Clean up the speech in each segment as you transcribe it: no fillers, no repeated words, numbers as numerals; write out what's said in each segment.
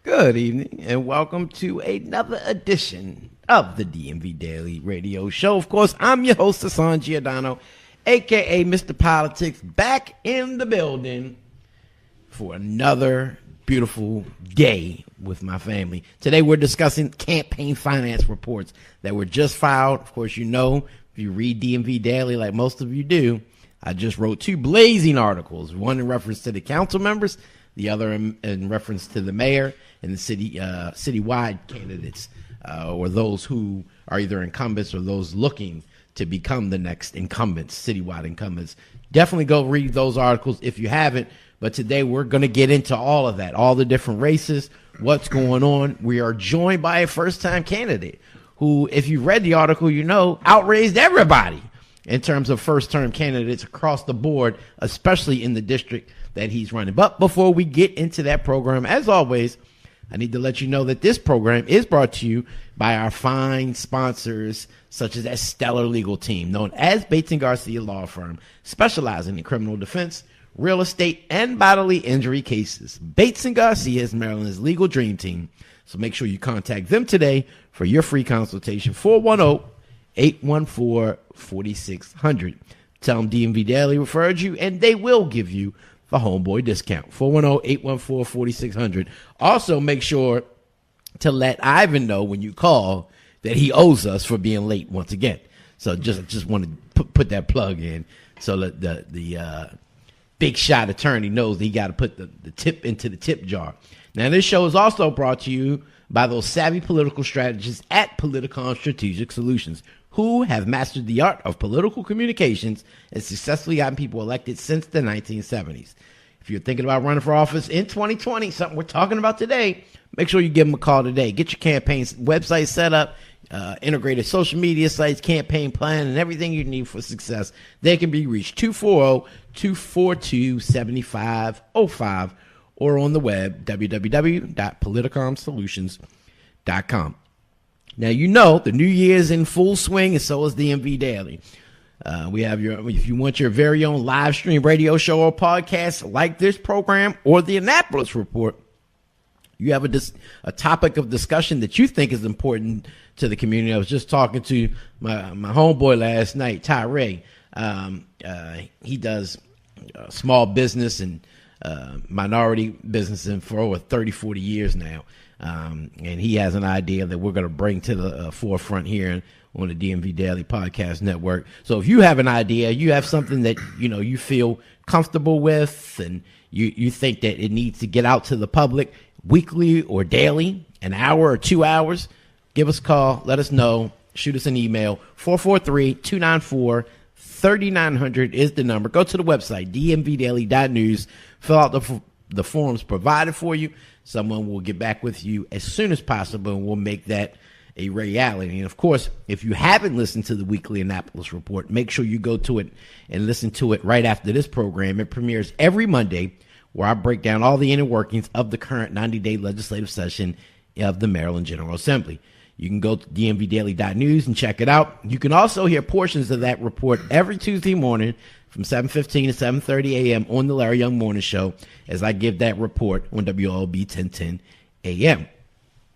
Good evening and welcome to another edition of the DMV Daily Radio Show. Of course, I'm your host, Hassan Giordano, a.k.a. Mr. Politics, back in the building for another beautiful day with my family. Today, we're discussing campaign finance reports that were just filed. Of course, you know, if you read DMV Daily like most of you do, I just wrote two blazing articles, one in reference to the council members, the other in reference to the mayor and the citywide candidates, or those who are either incumbents or those looking to become the next incumbents, citywide incumbents. Definitely go read those articles if you haven't. But today we're going to get into all of that, all the different races, what's going on. We are joined by a first-time candidate who, if you read the article, you know, outraised everybody in terms of first-term candidates across the board, especially in the district that he's running. But before we get into that program, as always, I need to let you know that this program is brought to you by our fine sponsors, such as that stellar legal team known as Bates & Garcia Law Firm, specializing in criminal defense, real estate, and bodily injury cases. Bates & Garcia is Maryland's legal dream team, so make sure you contact them today for your free consultation, 410-814-4600. Tell them DMV Daily referred you, and they will give you the homeboy discount, 410-814-4600. Also, make sure to let Ivan know when you call that he owes us for being late once again. So just want to put that plug in so that the big shot attorney knows that he got to put the tip into the tip jar. Now, this show is also brought to you by those savvy political strategists at Politicon Strategic Solutions, who have mastered the art of political communications and successfully gotten people elected since the 1970s. If you're thinking about running for office in 2020, something we're talking about today, make sure you give them a call today. Get your campaign website set up, integrated social media sites, campaign plan, and everything you need for success. They can be reached 240-242-7505 or on the web, www.politiconsolutions.com. Now, you know, the new year's in full swing, and so is the DMV Daily. We have if you want your very own live stream radio show or podcast like this program or the Annapolis Report, you have a topic of discussion that you think is important to the community. I was just talking to my homeboy last night, Tyree. He does small business and minority business for over 30, 40 years now. And he has an idea that we're going to bring to the forefront here on the DMV Daily Podcast Network. So if you have an idea, you have something that, you know, you feel comfortable with and you think that it needs to get out to the public weekly or daily, an hour or 2 hours, give us a call. Let us know. Shoot us an email. 443-294-3900 is the number. Go to the website, dmvdaily.news. Fill out the forms provided for you. Someone will get back with you as soon as possible, and we'll make that a reality. And, of course, if you haven't listened to the weekly Annapolis Report, make sure you go to it and listen to it right after this program. It premieres every Monday, where I break down all the inner workings of the current 90-day legislative session of the Maryland General Assembly. You can go to dmvdaily.news and check it out. You can also hear portions of that report every Tuesday morning from 7:15 to 7:30 a.m. on the Larry Young Morning Show as I give that report on WLB 1010 a.m.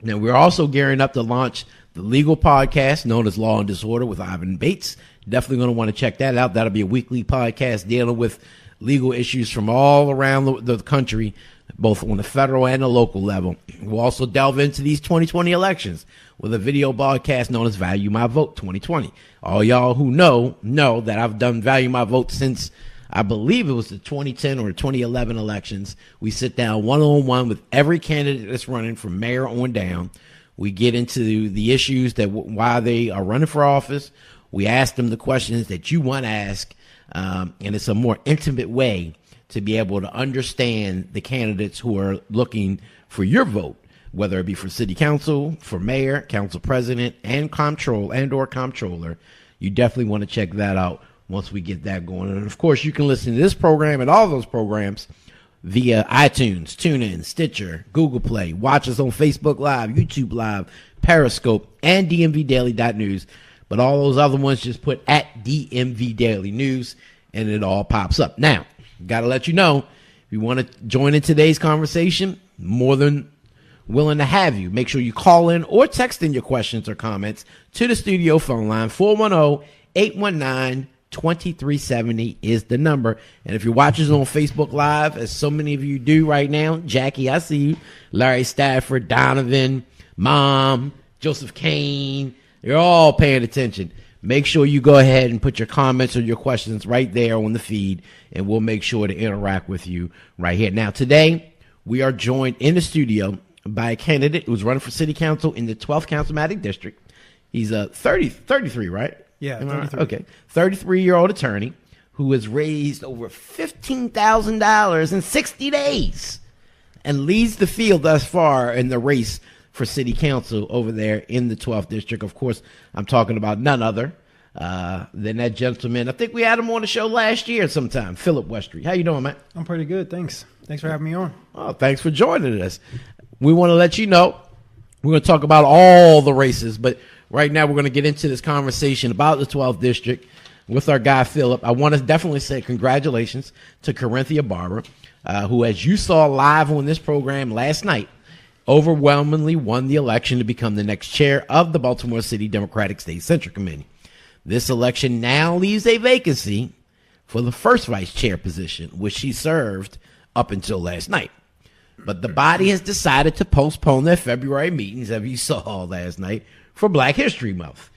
Now, we're also gearing up to launch the legal podcast known as Law and Disorder with Ivan Bates. Definitely going to want to check that out. That'll be a weekly podcast dealing with legal issues from all around the country, both on the federal and the local level. We'll also delve into these 2020 elections with a video broadcast known as Value My Vote 2020. All y'all who know that I've done Value My Vote since I believe it was the 2010 or 2011 elections. We sit down one-on-one with every candidate that's running from mayor on down. We get into the issues that why they are running for office. We ask them the questions that you want to ask, and it's a more intimate way to be able to understand the candidates who are looking for your vote, whether it be for city council, for mayor, council president, and comptroller. You definitely want to check that out once we get that going. And, of course, you can listen to this program and all those programs via iTunes, TuneIn, Stitcher, Google Play. Watch us on Facebook Live, YouTube Live, Periscope, and DMVDaily.news. But all those other ones, just put at DMV Daily News, and it all pops up. Now, got to let you know, if you want to join in today's conversation, more than willing to have you. Make sure you call in or text in your questions or comments to the studio phone line. 410-819-2370 is the number. And if you're watching us on Facebook Live, as so many of you do right now, Jackie, I see you, Larry Stafford, Donovan, Mom, Joseph Kane, you're all paying attention. Make sure you go ahead and put your comments or your questions right there on the feed, and we'll make sure to interact with you right here. Now, today, we are joined in the studio by a candidate who's running for city council in the 12th Councilmatic District. He's a 33, right? Yeah, 33. Okay. 33-year-old attorney who has raised over $15,000 in 60 days and leads the field thus far in the race for city council over there in the 12th district. Of course, I'm talking about none other than that gentleman. I think we had him on the show last year sometime, Philip Westry. How you doing, man? I'm pretty good, thanks. Thanks for having me on. Oh, thanks for joining us. We want to let you know we're going to talk about all the races, but right now we're going to get into this conversation about the 12th district with our guy, Philip. I want to definitely say congratulations to Corinthia Barber, who, as you saw live on this program last night, overwhelmingly won the election to become the next chair of the Baltimore City Democratic State Central Committee. This election now leaves a vacancy for the first vice chair position, which she served up until last night. But the body has decided to postpone their February meetings, as you saw last night, for Black History Month.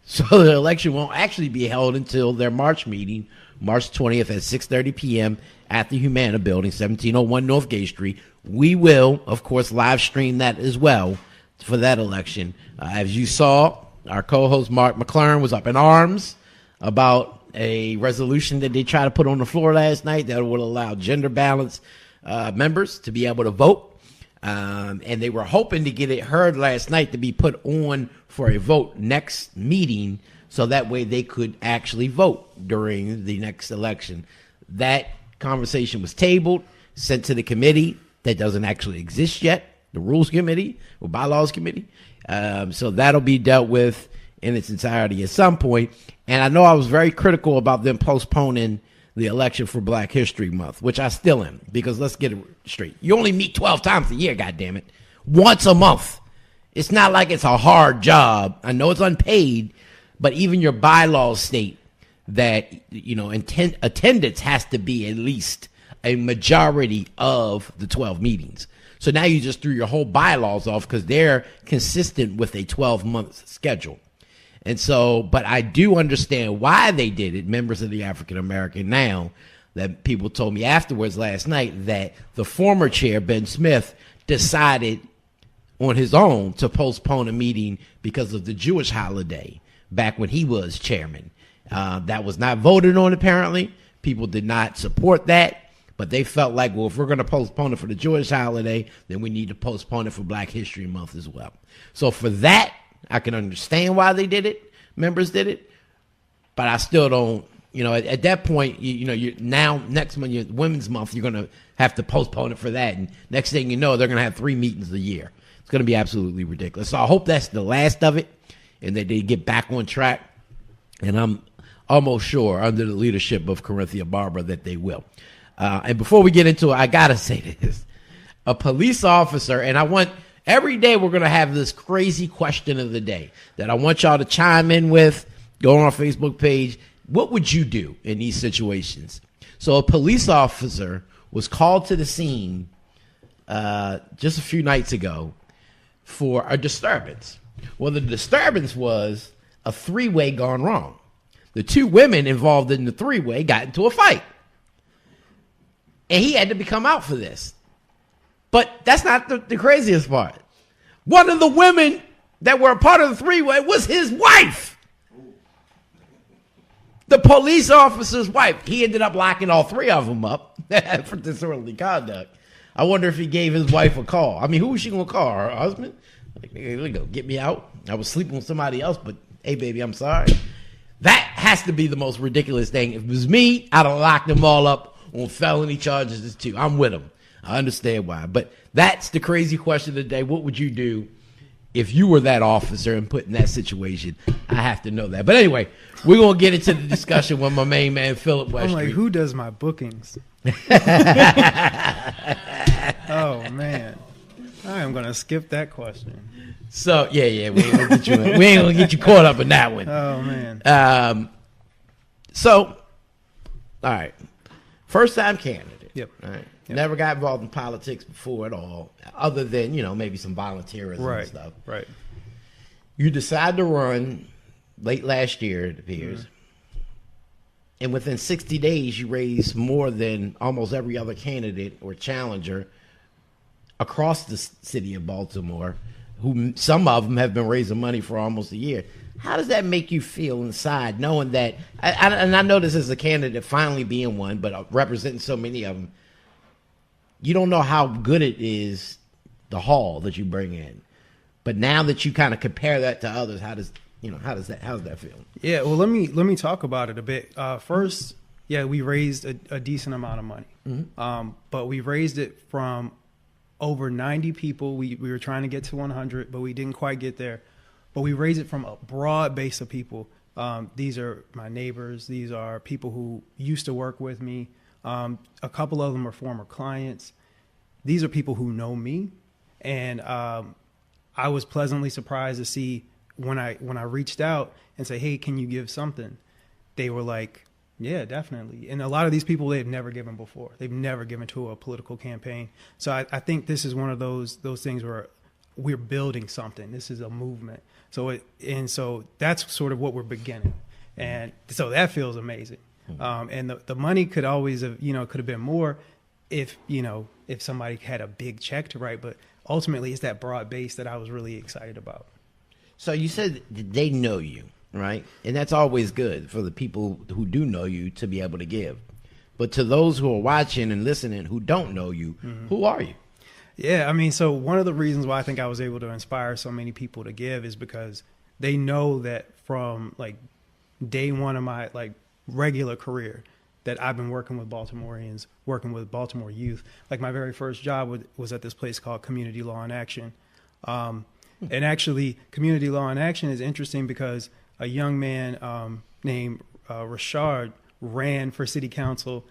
So the election won't actually be held until their March meeting, March 20th at 6:30 p.m. at the Humana Building, 1701 North Gay Street. We will, of course, live stream that as well for that election. As you saw, our co-host Mark McLaren was up in arms about a resolution that they tried to put on the floor last night that would allow gender balance members to be able to vote. And they were hoping to get it heard last night to be put on for a vote next meeting so that way they could actually vote during the next election. That conversation was tabled, sent to the committee that doesn't actually exist yet, the Rules Committee or Bylaws Committee. So that'll be dealt with in its entirety at some point. And I know I was very critical about them postponing the election for Black History Month, which I still am, because let's get it straight. You only meet 12 times a year, goddammit. Once a month. It's not like it's a hard job. I know it's unpaid, but even your bylaws state that, you know, attendance has to be at least a majority of the 12 meetings. So now you just threw your whole bylaws off because they're consistent with a 12-month schedule. And so, but I do understand why they did it, members of the African American now, that people told me afterwards last night that the former chair, Ben Smith, decided on his own to postpone a meeting because of the Jewish holiday back when he was chairman. That was not voted on, apparently. People did not support that. But they felt like, well, if we're going to postpone it for the Jewish holiday, then we need to postpone it for Black History Month as well. So for that, I can understand why they did it. Members did it. But I still don't, you know, at that point, you now next month, Women's Month, you're going to have to postpone it for that. And next thing you know, they're going to have 3 meetings a year. It's going to be absolutely ridiculous. So I hope that's the last of it and that they get back on track. And I'm almost sure, under the leadership of Corinthia Barber, that they will. And before we get into it, I got to say this. A police officer, and every day we're going to have this crazy question of the day that I want y'all to chime in with. Go on our Facebook page. What would you do in these situations? So a police officer was called to the scene just a few nights ago for a disturbance. Well, the disturbance was a 3-way gone wrong. The 2 women involved in the 3-way got into a fight. And he had to come out for this. But that's not the craziest part. One of the women that were a part of the 3-way was his wife. The police officer's wife. He ended up locking all 3 of them up for disorderly conduct. I wonder if he gave his wife a call. I mean, who was she going to call? Her husband? Like, hey, go get me out. I was sleeping with somebody else, but hey, baby, I'm sorry. That has to be the most ridiculous thing. If it was me, I'd have locked them all up on felony charges too. I'm with them. I understand why. But that's the crazy question of the day. What would you do if you were that officer and put in that situation? I have to know that. But anyway, we're going to get into the discussion with my main man, Philip Westry. I'm like, who does my bookings? Oh, man. I am going to skip that question. So yeah, we ain't gonna get you caught up in that one. Oh man. So, all right, first time candidate. Yep. All right. Yep. Never got involved in politics before at all, other than maybe some volunteerism and stuff. Right. You decide to run late last year, it appears. Mm-hmm. And within 60 days, you raised more than almost every other candidate or challenger across the city of Baltimore, who some of them have been raising money for almost a year. How does that make you feel inside, knowing that, and I know this as a candidate finally being one, but representing so many of them, you don't know how good it is, the haul that you bring in. But now that you kind of compare that to others, how does that feel? Yeah, well, let me talk about it a bit. First, yeah, we raised a decent amount of money, mm-hmm. But we raised it from over 90 people. We were trying to get to 100, but we didn't quite get there. But we raised it from a broad base of people. These are my neighbors. These are people who used to work with me. A couple of them are former clients. These are people who know me, and I was pleasantly surprised to see when I reached out and say, hey, can you give something? They were like, yeah, definitely. And a lot of these people, they've never given before. They've never given to a political campaign. So I think this is one of those things where we're building something. This is a movement. So that's sort of what we're beginning. And so that feels amazing. And the money could always have, could have been more if somebody had a big check to write. But ultimately, it's that broad base that I was really excited about. So you said they know you, right? And that's always good for the people who do know you to be able to give. But to those who are watching and listening who don't know you, mm-hmm. Who are you? Yeah, I mean, so one of the reasons why I think I was able to inspire so many people to give is because they know that from like day one of my like regular career that I've been working with Baltimoreans, working with Baltimore youth. Like my very first job was at this place called Community Law in Action. And actually, Community Law in Action is interesting because a young man named Rashard ran for city council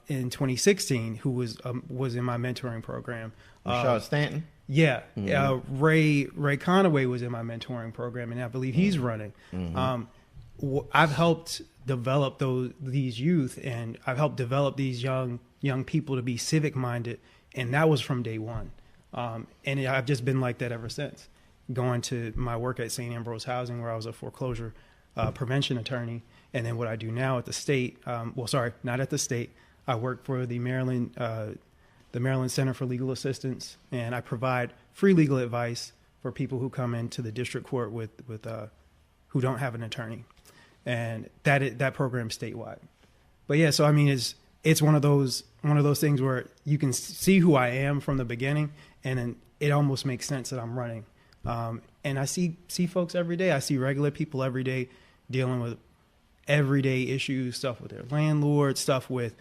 in 2016, who was in my mentoring program. Rashard Stanton? Yeah. Mm-hmm. Ray Conaway was in my mentoring program, and I believe he's running. Mm-hmm. I've helped develop these youth, and I've helped develop these young people to be civic minded, and that was from day one. And I've just been like that ever since. Going to my work at St. Ambrose Housing, where I was a foreclosure prevention attorney, and then what I do now at the state. Not at the state. I work for the Maryland Center for Legal Assistance, and I provide free legal advice for people who come into the district court with who don't have an attorney, and that program's statewide. But yeah, so I mean, it's one of those things where you can see who I am from the beginning, and then it almost makes sense that I'm running. And I see folks every day. I see regular people every day dealing with everyday issues, stuff with their landlord, stuff with,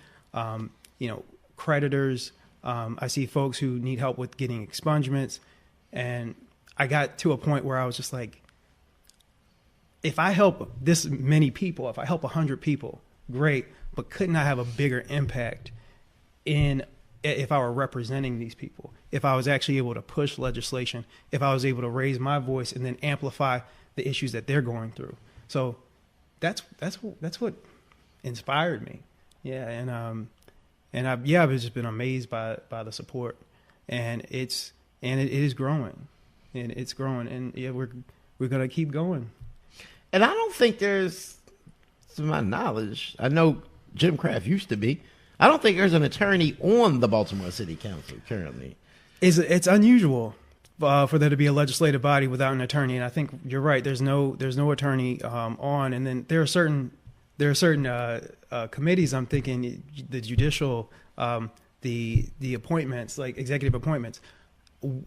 creditors. I see folks who need help with getting expungements. And I got to a point where I was just like, if I help this many people, if I help 100 people, great. But couldn't I have a bigger impact if I were representing these people, if I was actually able to push legislation, if I was able to raise my voice and then amplify the issues that they're going through. So that's what inspired me. Yeah. I've just been amazed by the support, and it is growing, and it's growing, and yeah, we're going to keep going. And I don't think there's, to my knowledge, I know Jim Craft used to be, I don't think there's an attorney on the Baltimore City Council currently. It's unusual for there to be a legislative body without an attorney, and I think you're right. There's no attorney on, and then there are certain committees. I'm thinking the judicial, the appointments, like executive appointments,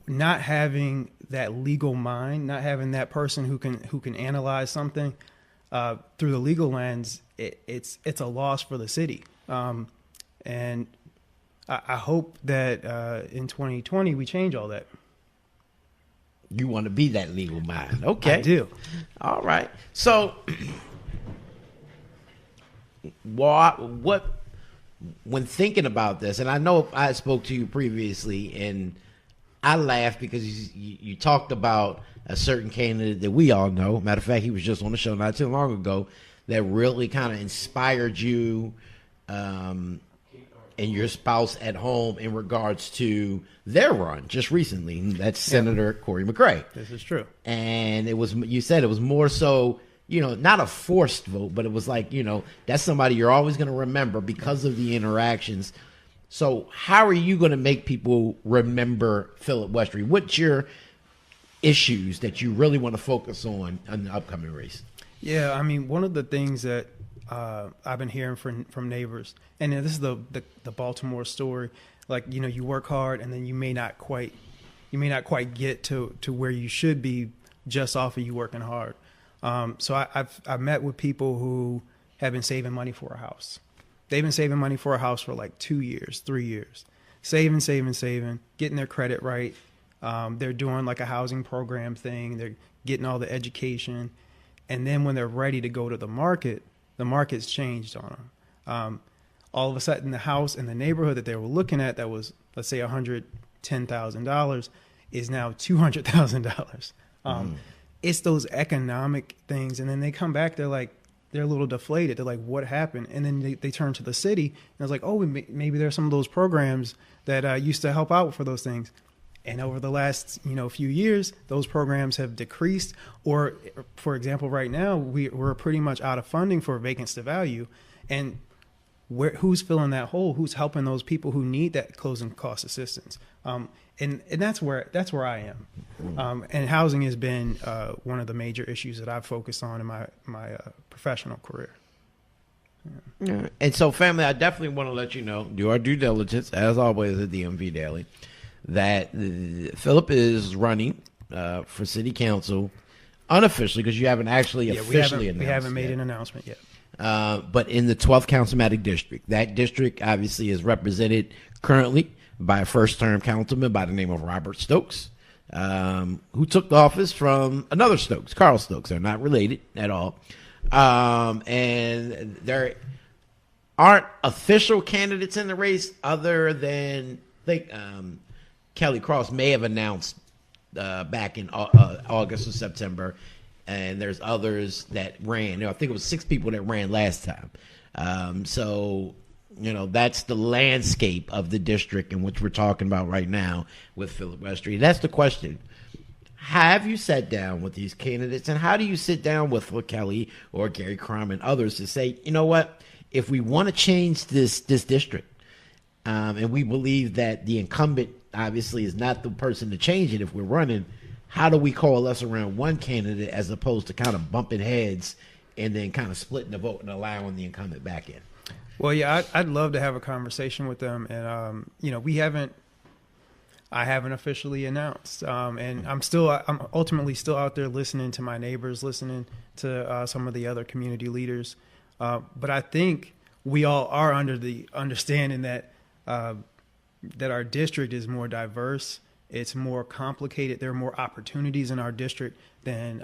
not having that legal mind, not having that person who can analyze something through the legal lens. It's a loss for the city. And I hope that in 2020 we change all that. You want to be that legal mind. Okay. I do. All right. So what when thinking about this, and I know I spoke to you previously, and I laughed because you talked about a certain candidate that we all know. Matter of fact, he was just on the show not too long ago that really kind of inspired you and your spouse at home in regards to their run just recently. That's Senator Corey McCray. This is true. And you said it was more so, not a forced vote, but it was like, that's somebody you're always going to remember because of the interactions. So how are you going to make people remember Philip Westry? What's your issues that you really want to focus on in the upcoming race? Yeah, I mean, one of the things that I've been hearing from neighbors, and this is the Baltimore story, like, you work hard and then you may not quite get to where you should be just off of you working hard. So I've met with people who have been saving money for a house. They've been saving money for a house for like 2 years, 3 years, saving, getting their credit right. They're doing like a housing program thing. They're getting all the education. And then when they're ready to go to the market's changed on them. All of a sudden, the house in the neighborhood that they were looking at that was, let's say, $110,000 is now $200,000. It's those economic things. And then they come back, they're a little deflated. They're like, what happened? And then they turn to the city and it's like, oh, maybe there's some of those programs that used to help out for those things. And over the last, few years, those programs have decreased. Or, for example, right now, we're pretty much out of funding for vacancy to value. And who's filling that hole? Who's helping those people who need that closing cost assistance? And that's where I am. And housing has been one of the major issues that I've focused on in my professional career. Yeah. And so, family, I definitely want to let you know, do our due diligence, as always at DMV Daily, that Philip is running for city council unofficially, because you haven't actually officially announced. We haven't made an announcement yet. But in the 12th councilmatic district. That district obviously is represented currently by a first-term councilman by the name of Robert Stokes, who took the office from another Stokes, Carl Stokes. They're not related at all. And there aren't official candidates in the race other than, I think, Kelly Cross may have announced back in August or September, and there's others that ran. I think it was 6 people that ran last time. So, that's the landscape of the district in which we're talking about right now with Philip Westry. That's the question. Have you sat down with these candidates, and how do you sit down with Kelly or Gary Crum and others to say, you know what, if we want to change this district, and we believe that the incumbent obviously is not the person to change it if we're running, how do we coalesce around one candidate as opposed to kind of bumping heads and then kind of splitting the vote and allowing the incumbent back in? Well, yeah, I'd love to have a conversation with them. And, I haven't officially announced. And I'm ultimately still out there listening to my neighbors, listening to some of the other community leaders. But I think we all are under the understanding that our district is more diverse. It's more complicated. There are more opportunities in our district than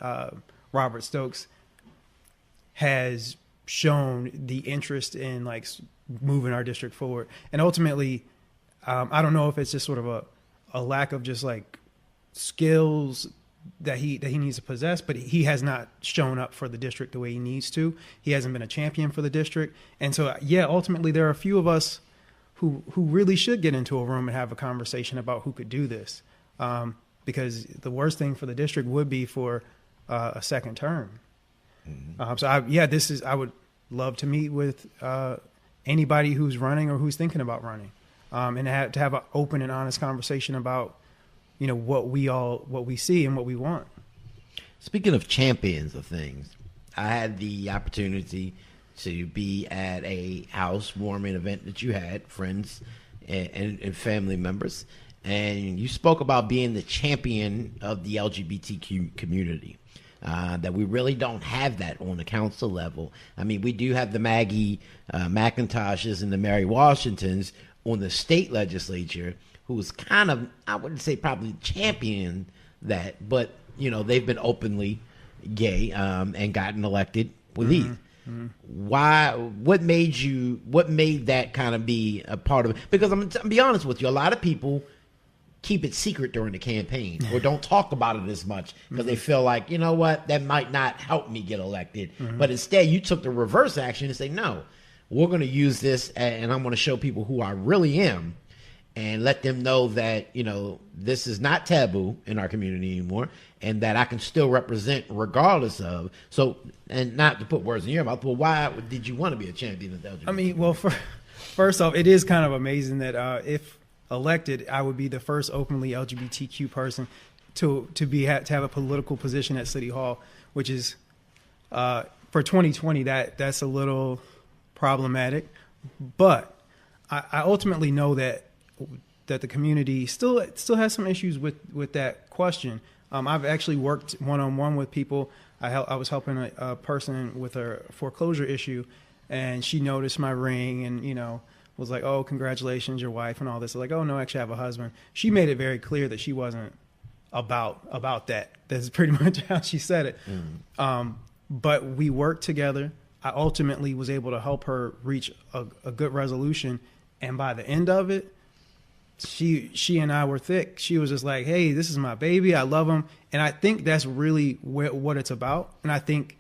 Robert Stokes has shown the interest in moving our district forward. And ultimately, I don't know if it's just sort of a lack of just skills that he needs to possess, but he has not shown up for the district the way he needs to. He hasn't been a champion for the district. And so, yeah, ultimately there are a few of us who really should get into a room and have a conversation about who could do this. Because the worst thing for the district would be for a second term. Mm-hmm. I would love to meet with anybody who's running or who's thinking about running, and to have an open and honest conversation about, what we see and what we want. Speaking of champions of things, I had the opportunity to be at a housewarming event that you had, friends and family members, and you spoke about being the champion of the LGBTQ community. That we really don't have that on the council level. I mean, we do have the Maggie McIntoshes and the Mary Washingtons on the state legislature, who's kind of, I wouldn't say probably champion that, but, they've been openly gay and gotten elected with Mm-hmm. Heath. Mm-hmm. Why? What made that kind of be a part of it? Because I'm be honest with you, a lot of people keep it secret during the campaign or don't talk about it as much because they feel like, you know what, that might not help me get elected. But instead, you took the reverse action and say, no, we're going to use this and I'm going to show people who I really am and let them know that, you know, this is not taboo in our community anymore and that I can still represent regardless of. So, and not to put words in your mouth, but why did you want to be a champion of the LGBT? I mean, well, first off, it is kind of amazing that if elected, I would be the first openly LGBTQ person to have a political position at City Hall, which is for 2020 that's a little problematic. But I ultimately know that the community still has some issues with that question. I've actually worked one-on-one with people. I was helping a person with a foreclosure issue, and she noticed my ring and, you know, was like, oh, congratulations, your wife and all this. Like, oh, no, actually I have a husband. She made it very clear that she wasn't about that. That's pretty much how she said it. But we worked together. I ultimately was able to help her reach a good resolution. And by the end of it, she and I were thick. She was just like, hey, this is my baby. I love him. And I think that's really what it's about. And I think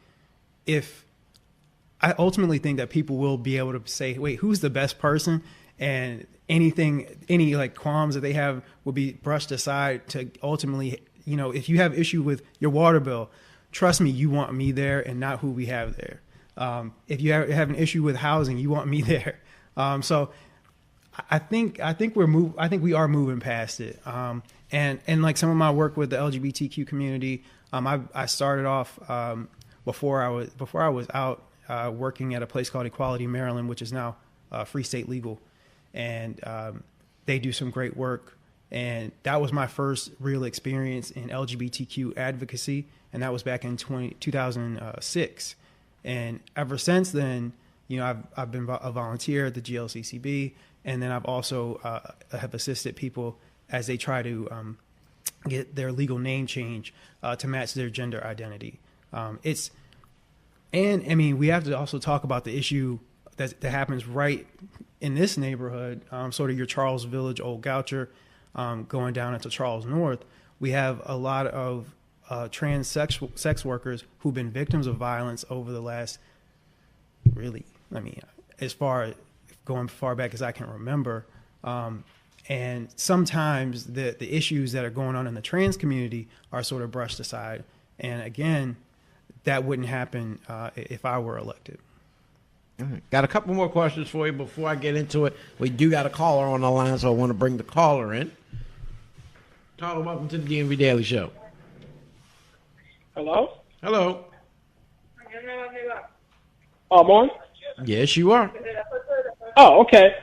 I ultimately think that people will be able to say, wait, who's the best person? And any like qualms that they have will be brushed aside to ultimately, you know, if you have issue with your water bill, trust me, you want me there and not who we have there. If you have an issue with housing, you want me there. So I think we are moving past it. And like some of my work with the LGBTQ community, I started off before I was out working at a place called Equality Maryland, which is now Free State Legal, and they do some great work. And that was my first real experience in LGBTQ advocacy, and that was back in 2006. And ever since then, you know, I've been a volunteer at the GLCCB, and then I've also have assisted people as they try to get their legal name change to match their gender identity. And I mean, we have to also talk about the issue that happens right in this neighborhood, sort of your Charles Village, Old Goucher, going down into Charles North. We have a lot of trans sex workers who've been victims of violence over the last, really, I mean, going far back as I can remember. And sometimes the issues that are going on in the trans community are sort of brushed aside. And again, that wouldn't happen if I were elected. All right. Got a couple more questions for you before I get into it. We do got a caller on the line, so I want to bring the caller in. Caller, welcome to the DMV Daily Show. Hello? Hello. I'm on? Yes, you are. Oh, okay.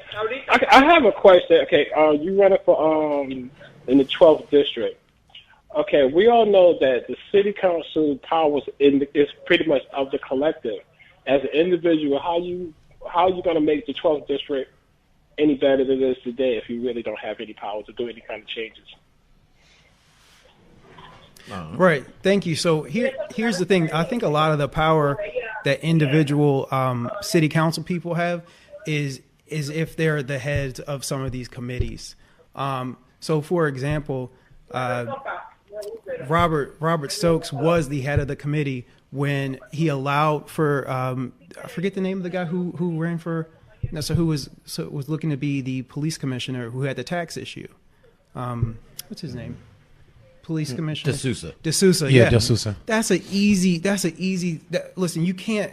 I have a question. Okay, you running for in the 12th district. Okay, we all know that the city council powers is pretty much of the collective. As an individual, how are you going to make the 12th district any better than it is today if you really don't have any power to do any kind of changes? Right. Thank you. So here's the thing. I think a lot of the power that individual city council people have is if they're the heads of some of these committees. So, for example, Robert Stokes was the head of the committee when he allowed for I forget the name of the guy who ran for who was looking to be the police commissioner who had the tax issue. What's his name? Police commissioner D'Souza. Yeah, D'Souza. That's an easy. Listen, you can't.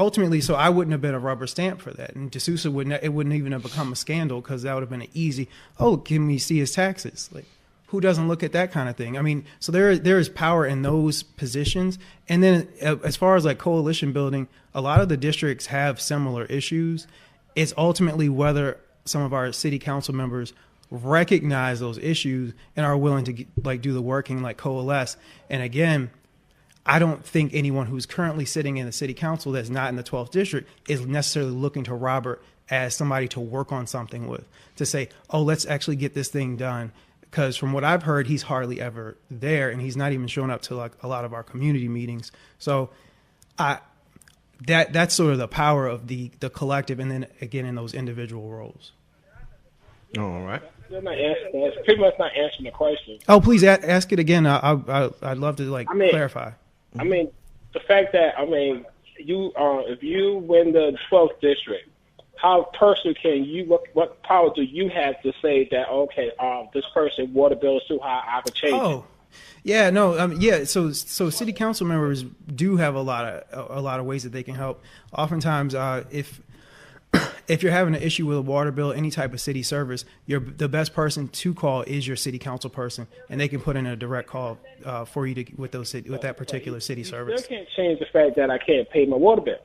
Ultimately, so I wouldn't have been a rubber stamp for that, and D'Souza wouldn't even have become a scandal because that would have been an easy. Oh, can we see his taxes? Like, who doesn't look at that kind of thing? I mean, so there is power in those positions, and then as far as like coalition building, a lot of the districts have similar issues. It's ultimately whether some of our city council members recognize those issues and are willing to do the working, like coalesce. And again, I don't think anyone who's currently sitting in the city council that's not in the 12th district is necessarily looking to Robert as somebody to work on something with, to say, oh, let's actually get this thing done. Because from what I've heard, he's hardly ever there, and he's not even showing up to like a lot of our community meetings. So that's sort of the power of the collective, and then again in those individual roles. All right. still not answering. That's pretty much not answering the question. Oh, please ask it again. I'd love to clarify. I mean, the fact that you if you win the 12th district, how personally can you? What power do you have to say that this person water bill is too high, I could change it? Yeah, no, yeah. So city council members do have a lot of ways that they can help. Oftentimes, if you're having an issue with a water bill, any type of city service, the best person to call is your city council person, and they can put in a direct call for you with that particular city service. You can't change the fact that I can't pay my water bill.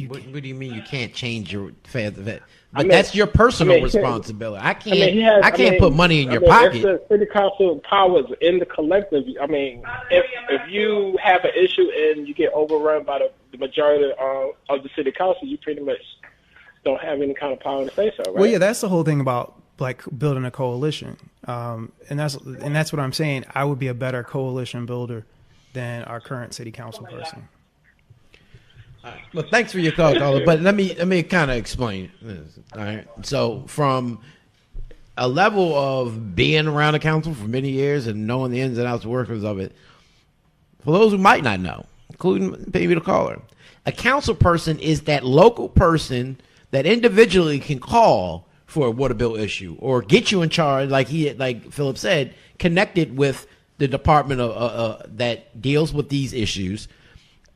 What do you mean you can't change your But that's your personal responsibility. I can't put money in your pocket. If the city council powers in the collective, if you have an issue and you get overrun by the majority of the city council, you pretty much don't have any kind of power to say so, right? Well, yeah, that's the whole thing about building a coalition, and that's what I'm saying. I would be a better coalition builder than our current city council person. Well, thanks for your call, caller. But let me kind of explain this. All right. So from a level of being around the council for many years and knowing the ins and outs workings of it, for those who might not know, including maybe the caller, a council person is that local person that individually can call for a water bill issue or get you in charge, like Philip said, connected with the department that deals with these issues,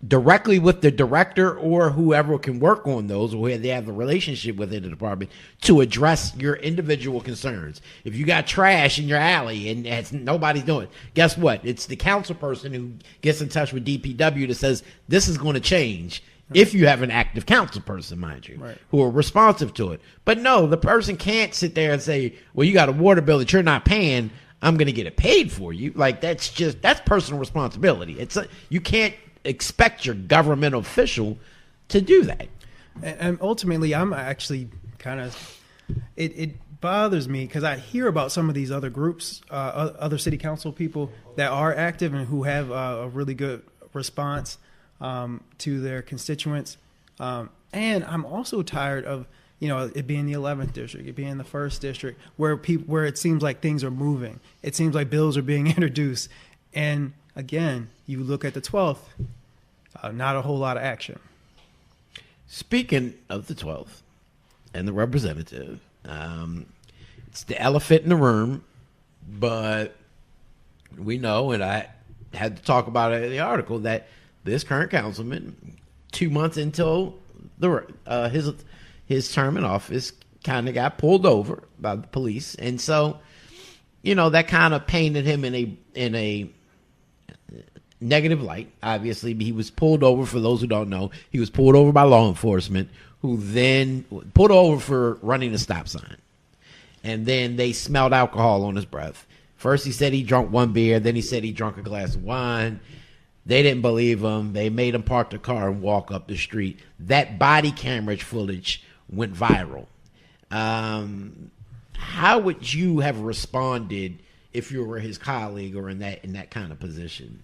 directly with the director or whoever can work on those, or where they have a relationship within the department to address your individual concerns. If you got trash in your alley and nobody's doing it, guess what? It's the council person who gets in touch with DPW that says this is going to change. If you have an active council person, mind you, right, who are responsive to it. But no, the person can't sit there and say, well, you got a water bill that you're not paying, I'm going to get it paid for you. Like, that's personal responsibility. You can't expect your government official to do that. And ultimately, I'm actually kind of, it bothers me because I hear about some of these other groups, other city council people that are active and who have a really good response to their constituents. And I'm also tired of, it being the 11th district, it being the 1st district, where it seems like things are moving. It seems like bills are being introduced. And again, you look at the 12th, not a whole lot of action. Speaking of the 12th and the representative, it's the elephant in the room, but we know, and I had to talk about it in the article, that this current councilman, 2 months until his term in office, kind of got pulled over by the police, and so that kind of painted him in a negative light. Obviously, he was pulled over. For those who don't know, he was pulled over by law enforcement, who then pulled over for running a stop sign, and then they smelled alcohol on his breath. First, he said he drank one beer. Then he said he drank a glass of wine. They didn't believe him. They made him park the car and walk up the street. That body camera footage went viral. How would you have responded if you were his colleague or in that kind of position?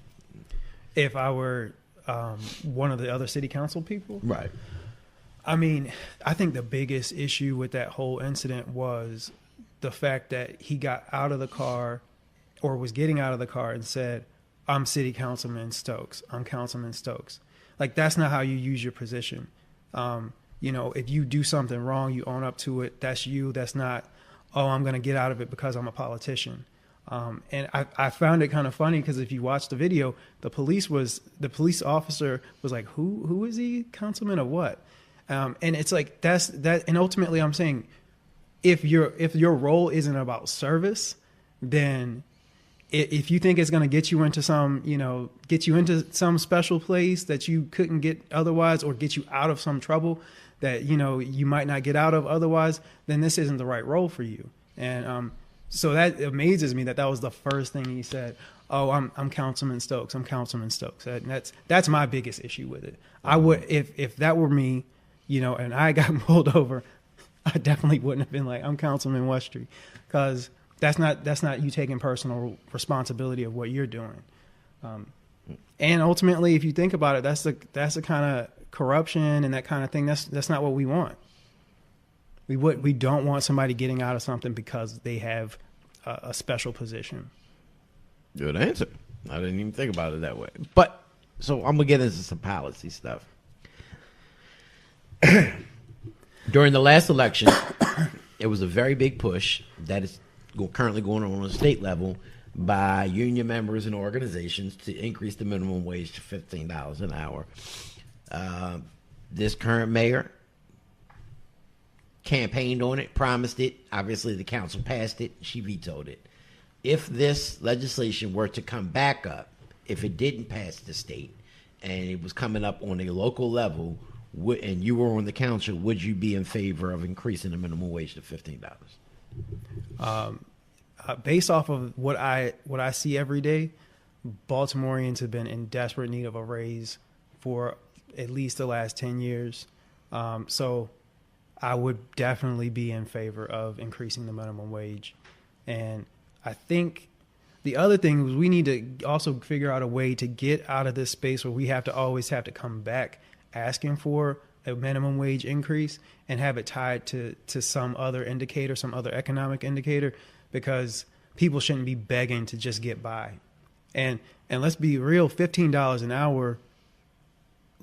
If I were one of the other city council people? Right. I mean, I think the biggest issue with that whole incident was the fact that he got out of the car or was getting out of the car and said, I'm City Councilman Stokes. I'm Councilman Stokes. Like, that's not how you use your position. If you do something wrong, you own up to it. That's you. That's not, I'm going to get out of it because I'm a politician. And I found it kind of funny because if you watch the video, the police officer was like, who is he? Councilman of what? And it's like, that's that. And ultimately I'm saying, if your role isn't about service, then if you think it's going to get you into some special place that you couldn't get otherwise, or get you out of some trouble that, you might not get out of otherwise, then this isn't the right role for you. And, so that amazes me that was the first thing he said. Oh, I'm Councilman Stokes. I'm Councilman Stokes. And that's my biggest issue with it. I would, if that were me, and I got pulled over, I definitely wouldn't have been like, I'm Councilman Westry, because that's not you taking personal responsibility of what you're doing. And ultimately, if you think about it, that's the kind of corruption and that kind of thing. That's not what we want. We don't want somebody getting out of something because they have a special position. Good answer. I didn't even think about it that way. But so I'm gonna get into some policy stuff. During the last election, it was a very big push that is currently going on the state level by union members and organizations to increase the minimum wage to $15 an hour. This current mayor campaigned on it, promised it. Obviously, the council passed it. She vetoed it. If this legislation were to come back up, if it didn't pass the state and it was coming up on a local level, and you were on the council, would you be in favor of increasing the minimum wage to $15? Based off of what I see every day, Baltimoreans have been in desperate need of a raise for at least the last 10 years. So I would definitely be in favor of increasing the minimum wage. And I think the other thing is we need to also figure out a way to get out of this space where we always have to come back asking for a minimum wage increase and have it tied to some other indicator, some other economic indicator, because people shouldn't be begging to just get by. And let's be real, $15 an hour,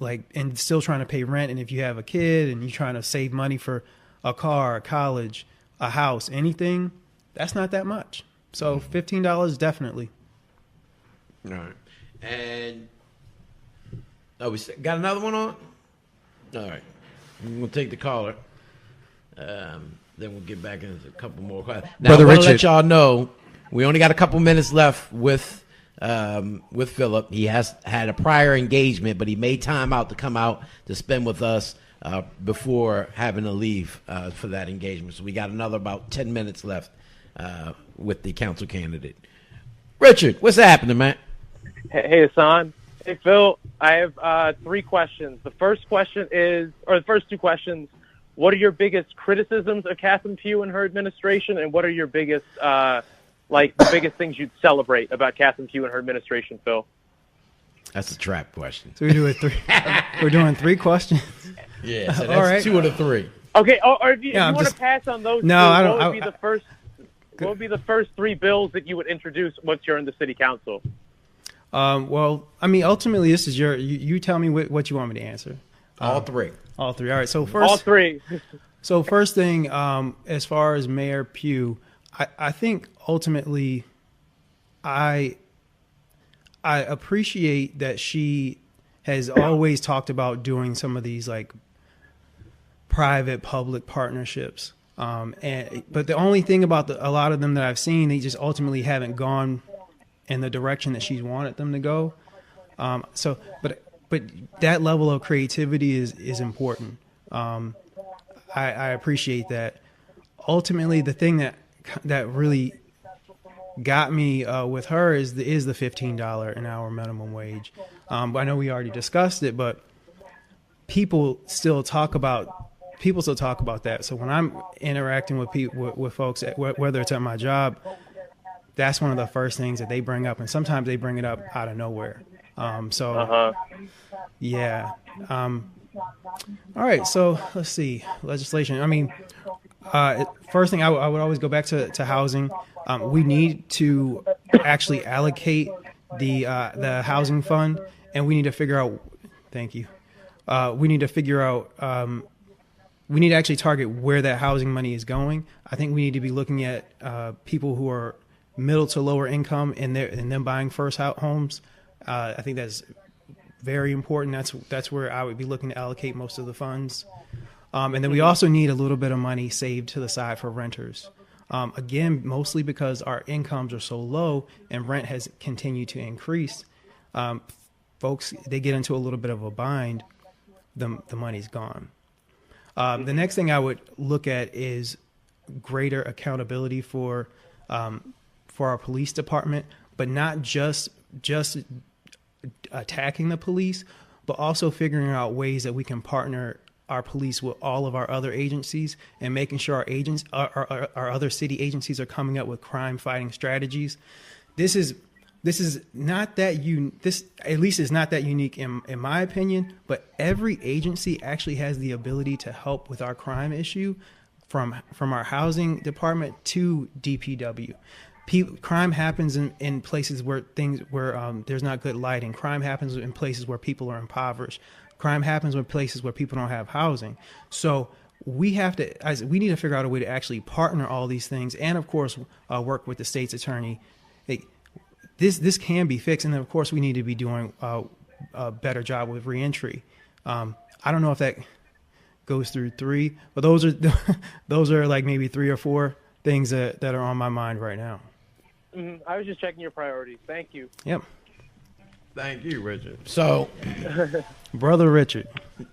and still trying to pay rent. And if you have a kid and you're trying to save money for a car, a college, a house, anything, that's not that much. So $15 definitely. All right. And we got another one on? All right. We'll take the caller. Then we'll get back into a couple more questions. Now, Brother I want Richard, to let y'all know we only got a couple minutes left with Philip. He has had a prior engagement, but he made time out to come out to spend with us before having to leave for that engagement. So we got another about 10 minutes left with the council candidate. Richard, what's happening, man? Hey, Hassan. Hey, Phil. I have 3 questions. The first the first 2 questions. What are your biggest criticisms of Catherine Pugh and her administration, and what are your biggest, the biggest things you'd celebrate about Catherine Pugh and her administration, Phil? That's a trap question. So we're doing 3. We're doing 3 questions. Yeah, so that's All right. 2 of the 3. Okay. Or if you want to pass on those, No, 2, I don't. What would be the first 3 bills that you would introduce once you're in the city council? Well, I mean, ultimately, this is you tell me what you want me to answer. All 3. All 3. All right. So first, all 3. So first thing, as far as Mayor Pugh, I think ultimately, I appreciate that she has always talked about doing some of these private public partnerships. But the only thing about a lot of them that I've seen, they just ultimately haven't gone in the direction that she's wanted them to go. But that level of creativity is important. I appreciate that. Ultimately, the thing that really got me with her is the $15 an hour minimum wage. I know we already discussed it, but people still talk about that. So when I'm interacting with folks, whether it's at my job, that's one of the first things that they bring up, and sometimes they bring it up out of nowhere. Yeah. All right. So let's see. Legislation. I mean, first thing I would always go back to housing. We need to actually allocate the housing fund, and we need to figure out. Thank you. We need to figure out. We need to actually target where that housing money is going. I think we need to be looking at people who are middle to lower income and them buying first homes. I think that's very important. That's where I would be looking to allocate most of the funds. And then we also need a little bit of money saved to the side for renters. Again, mostly because our incomes are so low and rent has continued to increase. Folks, they get into a little bit of a bind. The money's gone. The next thing I would look at is greater accountability for our police department, but not just attacking the police, but also figuring out ways that we can partner our police with all of our other agencies and making sure our other city agencies are coming up with crime fighting strategies. This is not that this at least is not that unique in my opinion, but every agency actually has the ability to help with our crime issue from our housing department to DPW. Crime happens in places where there's not good lighting. Crime happens in places where people are impoverished. Crime happens in places where people don't have housing. So we need to figure out a way to actually partner all these things, and of course work with the state's attorney. This can be fixed, and then of course we need to be doing a better job with reentry. I don't know if that goes through 3, but those are like maybe 3 or 4 things that are on my mind right now. I was just checking your priorities. Thank you. Yep. Thank you, Richard. So, Brother Richard.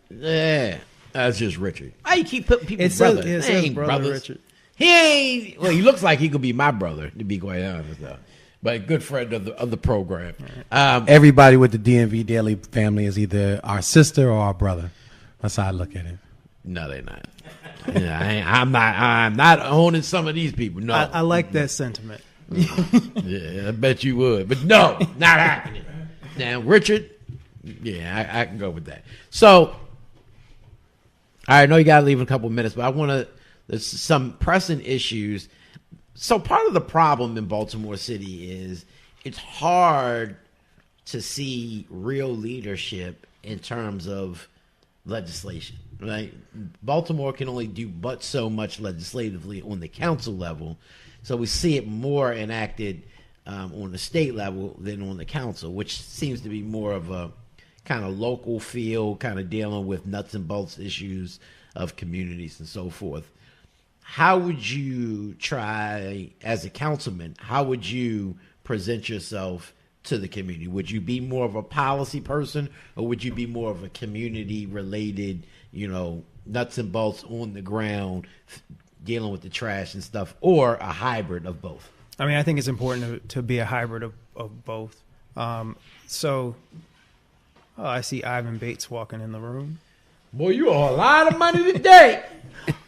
Yeah, that's just Richard. Why you keep putting people It says, brother? it They says ain't Brother brothers. Richard. He ain't. Well, he looks like he could be my brother, to be quite honest, though. But a good friend of the program. Everybody with the DMV Daily family is either our sister or our brother. That's how I look at it. No, they're not. I'm not owning some of these people. No, I like that sentiment. Yeah, I bet you would, but no, not happening. Now, Richard, yeah, I can go with that. So, I know you got to leave in a couple of minutes, but I want to. There's some pressing issues. So, part of the problem in Baltimore City is it's hard to see real leadership in terms of legislation. Right? Baltimore can only do but so much legislatively on the council level. So we see it more enacted on the state level than on the council, which seems to be more of a kind of local feel, kind of dealing with nuts and bolts issues of communities and so forth. How would you try, as a councilman, how would you present yourself to the community? Would you be more of a policy person, or would you be more of a community-related, nuts and bolts on the ground, dealing with the trash and stuff, or a hybrid of both? I mean, I think it's important to be a hybrid of both. I see Ivan Bates walking in the room. Boy, you owe a lot of money today.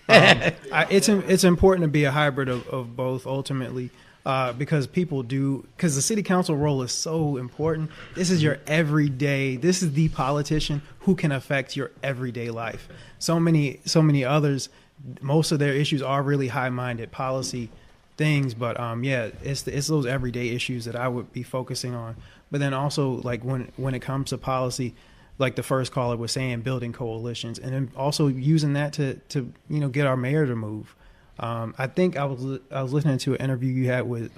It's important to be a hybrid of both ultimately, because the city council role is so important. This is your everyday. This is the politician who can affect your everyday life. So many others, most of their issues are really high-minded policy things, but it's those everyday issues that I would be focusing on. But then also, like when it comes to policy, like the first caller was saying, building coalitions, and then also using that to get our mayor to move. I think I was listening to an interview you had with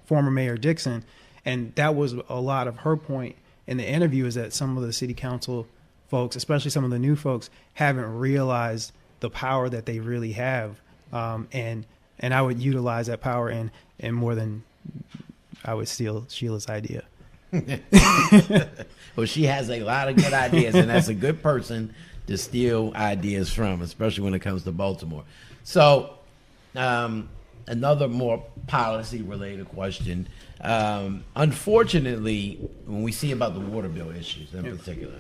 former Mayor Dixon, and that was a lot of her point in the interview, is that some of the city council folks, especially some of the new folks, haven't realized the power that they really have, and I would utilize that power and more than I would steal Sheila's idea. Well, she has a lot of good ideas, and that's a good person to steal ideas from, especially when it comes to Baltimore. So, another more policy-related question. Unfortunately, when we see about the water bill issues in particular,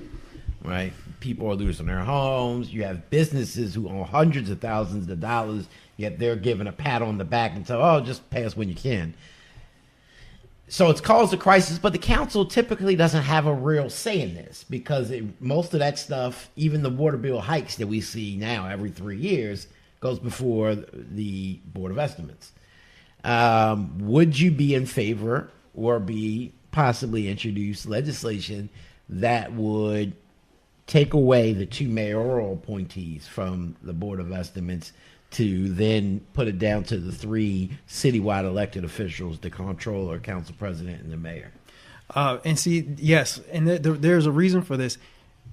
right? People are losing their homes. You have businesses who own hundreds of thousands of dollars, yet they're given a pat on the back and tell, just pay us when you can. So it's caused a crisis, but the council typically doesn't have a real say in this, because most of that stuff, even the water bill hikes that we see now every 3 years, goes before the Board of Estimates. Would you be in favor or be possibly introduce legislation that would take away the 2 mayoral appointees from the Board of Estimates to then put it down to the 3 citywide elected officials, the comptroller, council president, and the mayor? And see, yes, and there's a reason for this.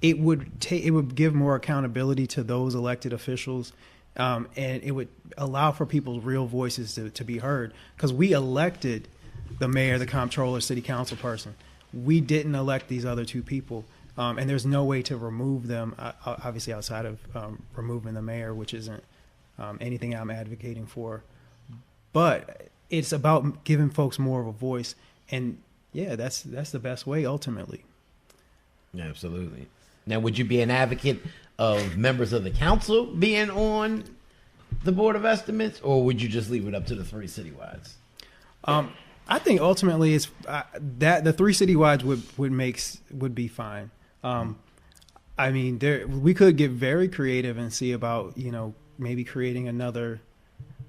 It would give more accountability to those elected officials, and it would allow for people's real voices to be heard. Because we elected the mayor, the comptroller, city council person. We didn't elect these other 2 people, and there's no way to remove them, obviously outside of removing the mayor, which isn't anything I'm advocating for. But it's about giving folks more of a voice, and that's the best way ultimately. Yeah, absolutely. Now, would you be an advocate of members of the council being on the Board of Estimates, or would you just leave it up to the 3 citywides? I think ultimately it's that the 3 citywides would be fine. I mean, we could get very creative and see about maybe creating another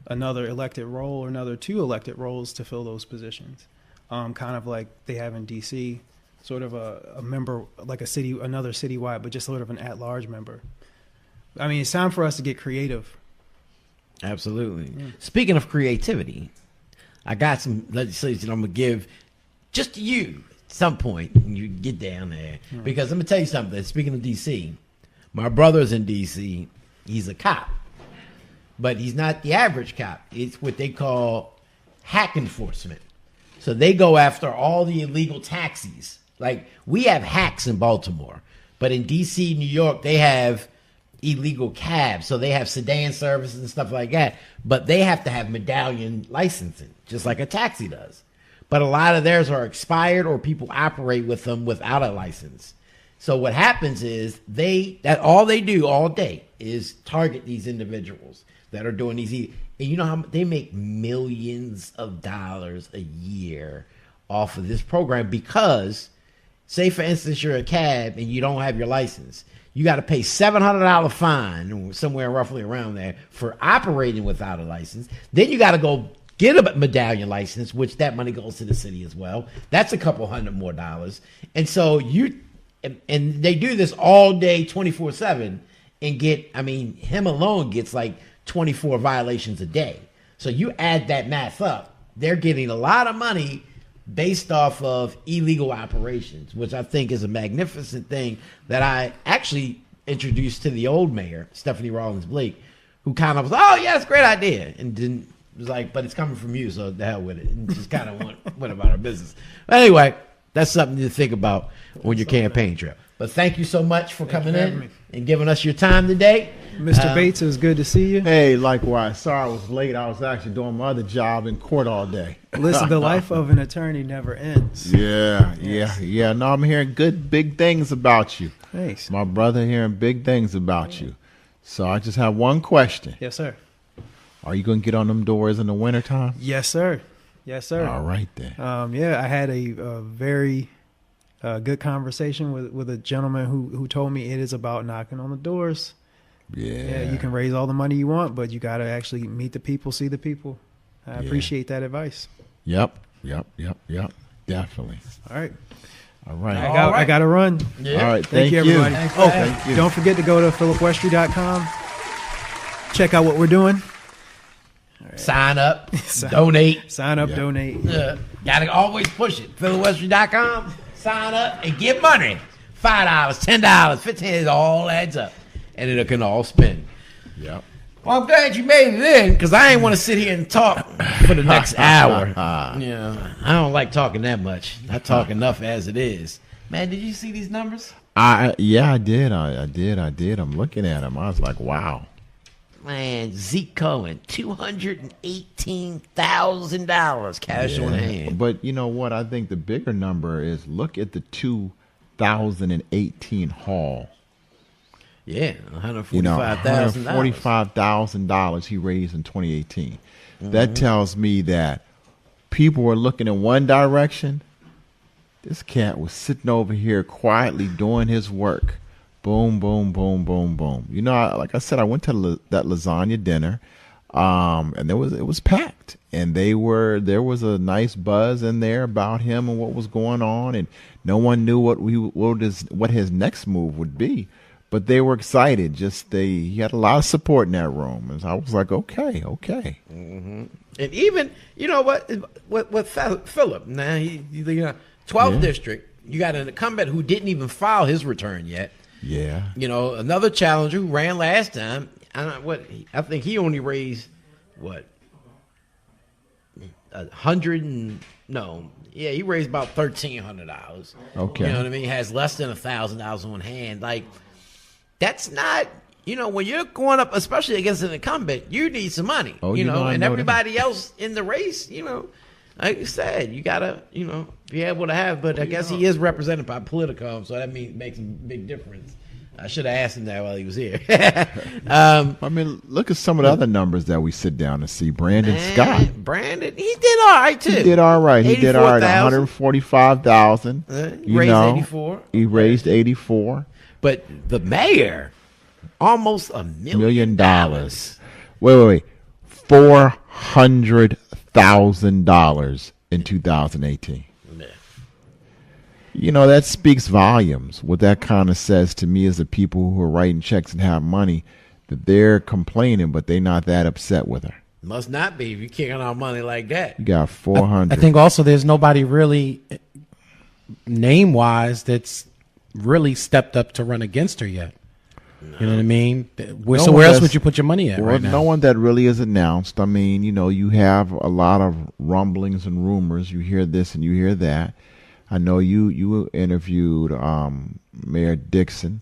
elected role or another 2 elected roles to fill those positions, kind of like they have in DC, sort of a member, like another citywide, but just sort of an at-large member. I mean, it's time for us to get creative. Absolutely. Yeah. Speaking of creativity, I got some legislation I'm going to give just to you at some point when you get down there. Right. Because let me tell you something. Speaking of D.C., my brother's in D.C. He's a cop. But he's not the average cop. It's what they call hack enforcement. So they go after all the illegal taxis. Like, we have hacks in Baltimore. But in D.C., New York, they have illegal cabs. So they have sedan services and stuff like that. But they have to have medallion licensing, just like a taxi does. But a lot of theirs are expired or people operate with them without a license. So what happens is all they do all day is target these individuals that are doing these. And you know how they make millions of dollars a year off of this program because, say, for instance, you're a cab and you don't have your license. You got to pay $700 fine, somewhere roughly around there, for operating without a license. Then you got to go get a medallion license, which that money goes to the city as well. That's a couple $100 more. And so and they do this all day, 24/7, and him alone gets like 24 violations a day. So you add that math up, they're getting a lot of money based off of illegal operations, which I think is a magnificent thing that I actually introduced to the old mayor, Stephanie Rawlins Blake, who kind of was, oh yeah, it's a great idea, and didn't was like, but it's coming from you, so the hell with it, and just kind of went about our business. But anyway, that's something to think about on your campaign trail. But thank you so much for coming in and giving us your time today. Mr. Bates, it was good to see you. Hey, likewise. Sorry I was late. I was actually doing my other job in court all day. Listen, the life of an attorney never ends. Yeah. No, I'm hearing good, big things about you. Thanks. My brother hearing big things about you. So I just have one question. Yes, sir. Are you going to get on them doors in the wintertime? Yes, sir. All right, then. I had a very good conversation with a gentleman who told me it is about knocking on the doors. Yeah, you can raise all the money you want, but you got to actually meet the people, see the people. I appreciate that advice. Yep. Definitely. All right. I got to run. Yeah. All right. Thank you, everybody. Thank you. Don't forget to go to philipwestry.com. Check out what we're doing. Right. Sign up, donate. Sign up, donate. Gotta always push it. philipwestry.com. Sign up and get money. $5, $10, $15, it all adds up. And it can all spend. Yep. Well, I'm glad you made it in, because I ain't want to sit here and talk for the next hour. Yeah, I don't like talking that much. I talk enough as it is. Man, did you see these numbers? I did. I did. I'm looking at them. I was like, wow. Man, Zeke Cohen, $218,000 cash on hand. But you know what? I think the bigger number is, look at the 2018 haul. Yeah, $145,000. $145,000 he raised in 2018. Mm-hmm. That tells me that people were looking in one direction. This cat was sitting over here quietly doing his work. Boom, boom, boom, boom, boom. You know, like I said, I went to that lasagna dinner, and it was packed, and there was a nice buzz in there about him and what was going on, and no one knew what his next move would be, but they were excited. He had a lot of support in that room, and I was like, okay. Mm-hmm. And even what Philip now, he 12th district, you got an incumbent who didn't even file his return yet. Yeah. Another challenger who ran last time. I think he only raised he raised about $1,300. Okay. You know what I mean? He has less than $1,000 on hand. Like, that's not, when you're going up, especially against an incumbent, you need some money. Oh, and everybody else in the race, like you said, you gotta, be able to have. But I guess he is represented by Politicom, so that makes a big difference. I should have asked him that while he was here. Look at some of the other numbers that we sit down and see. Brandon Scott. Brandon, he did all right too. He did all right. $145,000. He raised 84. He raised 84. But the mayor, almost $1 million. Wait. $400,000 in 2018. Yeah. You know, that speaks volumes. What that kind of says to me is the people who are writing checks and have money, that they're complaining, but they're not that upset with her. Must not be if you're kicking out money like that. You got 400. I think also there's nobody really name-wise that's really stepped up to run against her yet. No. You know what I mean? Where else would you put your money at right now? No one that really is announced. I mean, you know, you have a lot of rumblings and rumors. You hear this and you hear that. I know you interviewed Mayor Dixon,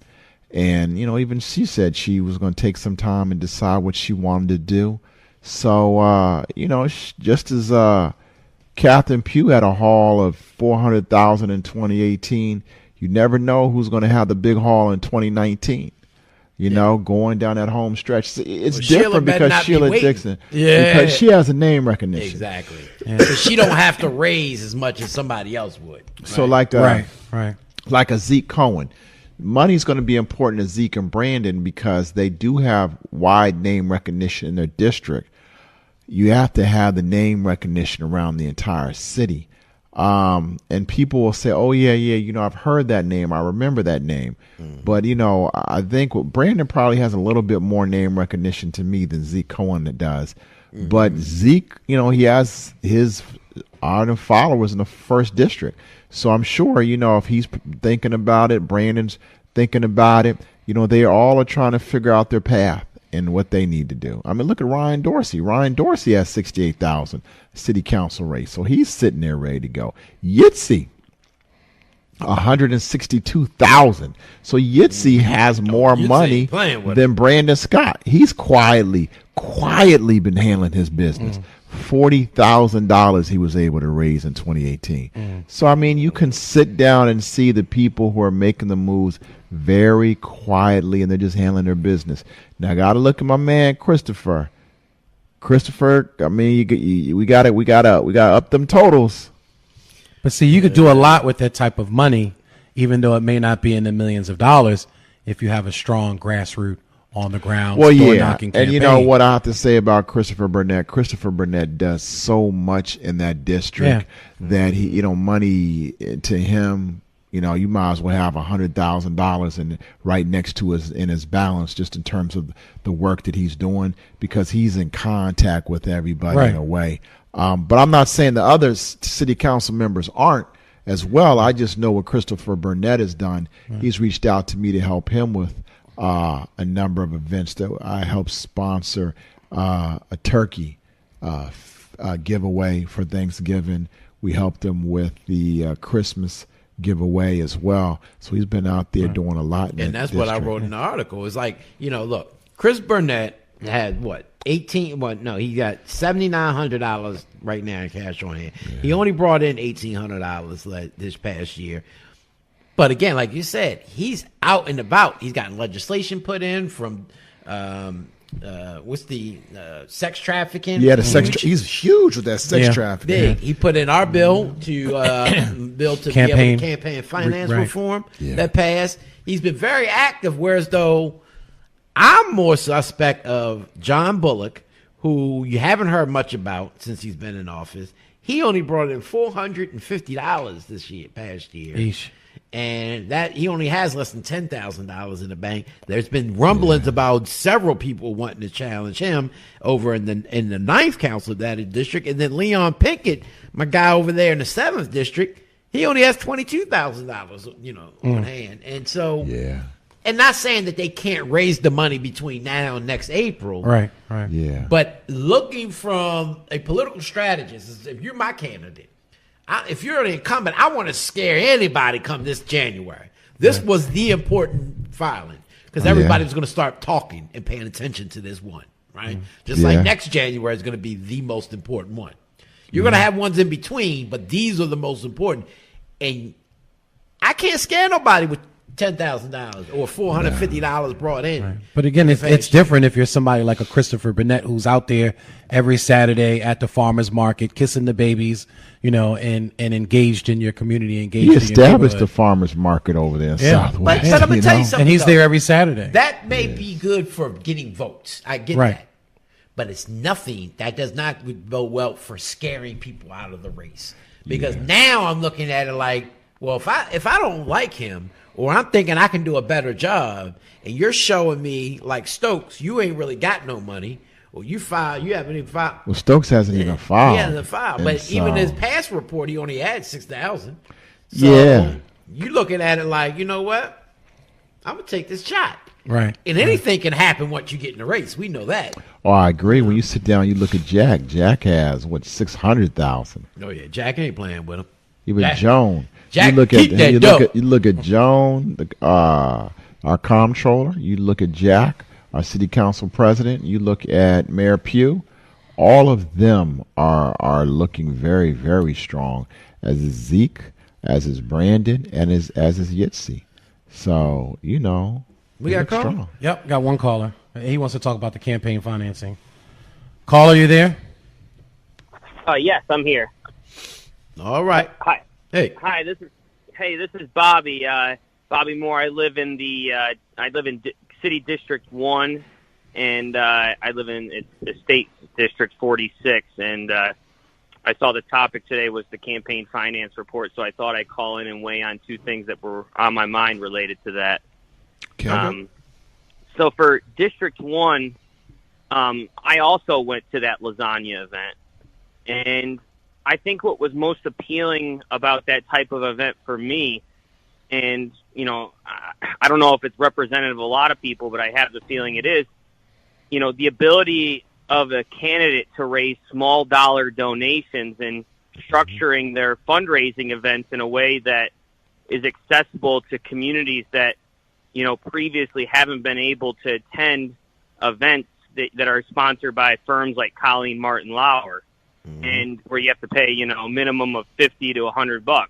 and, you know, even she said she was going to take some time and decide what she wanted to do. So, you know, just as Catherine Pugh had a haul of $400,000 in 2018, you never know who's going to have the big haul in 2019. You know, going down that home stretch. It's different because Sheila Dixon. Yeah. Because she has a name recognition. Exactly. Yeah. So she don't have to raise as much as somebody else would. Right? So like a Zeke Cohen. Money's going to be important to Zeke and Brandon because they do have wide name recognition in their district. You have to have the name recognition around the entire city. And people will say, oh, yeah, you know, I've heard that name. I remember that name. Mm-hmm. But, you know, I think Brandon probably has a little bit more name recognition to me than Zeke Cohen does. Mm-hmm. But Zeke, you know, he has his ardent followers in the first district. So I'm sure, you know, if he's thinking about it, Brandon's thinking about it, you know, they all are trying to figure out their path and what they need to do. I mean, look at Ryan Dorsey. Ryan Dorsey has 68,000 city council race, so he's sitting there ready to go. Yitzi, 162,000. So Yitzi has more money than Brandon Scott. He's quietly been handling his business. $40,000 he was able to raise in 2018. So, I mean, you can sit down and see the people who are making the moves very quietly, and they're just handling their business. Now, I got to look at my man, Christopher. I mean, we got to up them totals. But see, you could do a lot with that type of money, even though it may not be in the millions of dollars, if you have a strong grassroots on the ground. Well, yeah, and you know what I have to say about Christopher Burnett? Christopher Burnett does so much in that district that he, you know, money to him, you know, you might as well have $100,000 and right next to his balance, just in terms of the work that he's doing, because he's in contact with everybody in a way. But I'm not saying the other city council members aren't as well. I just know what Christopher Burnett has done. He's reached out to me to help him with a number of events that I helped sponsor, a turkey giveaway for Thanksgiving. We helped him with the Christmas giveaway as well. So he's been out there doing a lot. And that's what I wrote in the article. It's like, you know, look, Chris Burnett had what? He got $7,900 right now in cash on hand. Yeah. He only brought in $1,800 this past year. But again, like you said, he's out and about. He's gotten legislation put in from what's the sex trafficking? Yeah, he's huge with that sex trafficking. Big. He put in our bill to be able to campaign finance reform that passed. He's been very active, whereas though I'm more suspect of John Bullock, who you haven't heard much about since he's been in office. He only brought in $450 past year. Eesh. And that he only has less than $10,000 in the bank. There's been rumblings about several people wanting to challenge him over in the 9th council of that district. And then Leon Pinkett, my guy over there in the 7th district, he only has $22,000, on hand. And so, and not saying that they can't raise the money between now and next April. Right. Yeah. But looking from a political strategist, if you're my candidate, if you're the incumbent, I want to scare anybody come this January. This was the important filing because everybody was going to start talking and paying attention to this one, right? Just like next January is going to be the most important one. You're going to have ones in between, but these are the most important. And I can't scare nobody with $10,000 or $450 brought in. Right. But again, it's different if you're somebody like a Christopher Burnett who's out there every Saturday at the farmer's market, kissing the babies, and engaged in your community. He established the farmer's market over there in Southwest. But I'm going to tell you something. And he's there every Saturday. That may be good for getting votes. I get that. but it's nothing that does not bode well for scaring people out of the race. Because now I'm looking at it like, well, if I don't like him, or I'm thinking I can do a better job, and you're showing me like Stokes, you ain't really got no money, or you haven't even filed. Well, Stokes hasn't even filed. He hasn't filed, but so, even his past report, he only had 6,000. So yeah, you looking at it like, you know what? I'm gonna take this shot. Right. And anything can happen once you get in the race. We know that. Oh, I agree. When you sit down, you look at Jack. Jack has 600,000. Oh yeah, Jack ain't playing with him. Even Jack, Joan. Jack, you look keep at that you dough. look at Joan, our comptroller. You look at Jack, our city council president. You look at Mayor Pugh. All of them are looking very, very strong. As is Zeke, as is Brandon, and as is Yitzi. So we got a caller? strong. Yep, got one caller. He wants to talk about the campaign financing. Caller, you there? Yes, I'm here. All right. Hi. Hey. Hi. This is Bobby. Bobby Moore. I live in City District 1, and I live in State District 46. And I saw the topic today was the campaign finance report, so I thought I'd call in and weigh on two things that were on my mind related to that. Okay. So for District 1, I also went to that lasagna event, and I think what was most appealing about that type of event for me, and, I don't know if it's representative of a lot of people, but I have the feeling it is, the ability of a candidate to raise small dollar donations and structuring their fundraising events in a way that is accessible to communities that, previously haven't been able to attend events that are sponsored by firms like Colleen Martin Lauer, and where you have to pay, a minimum of $50 to $100.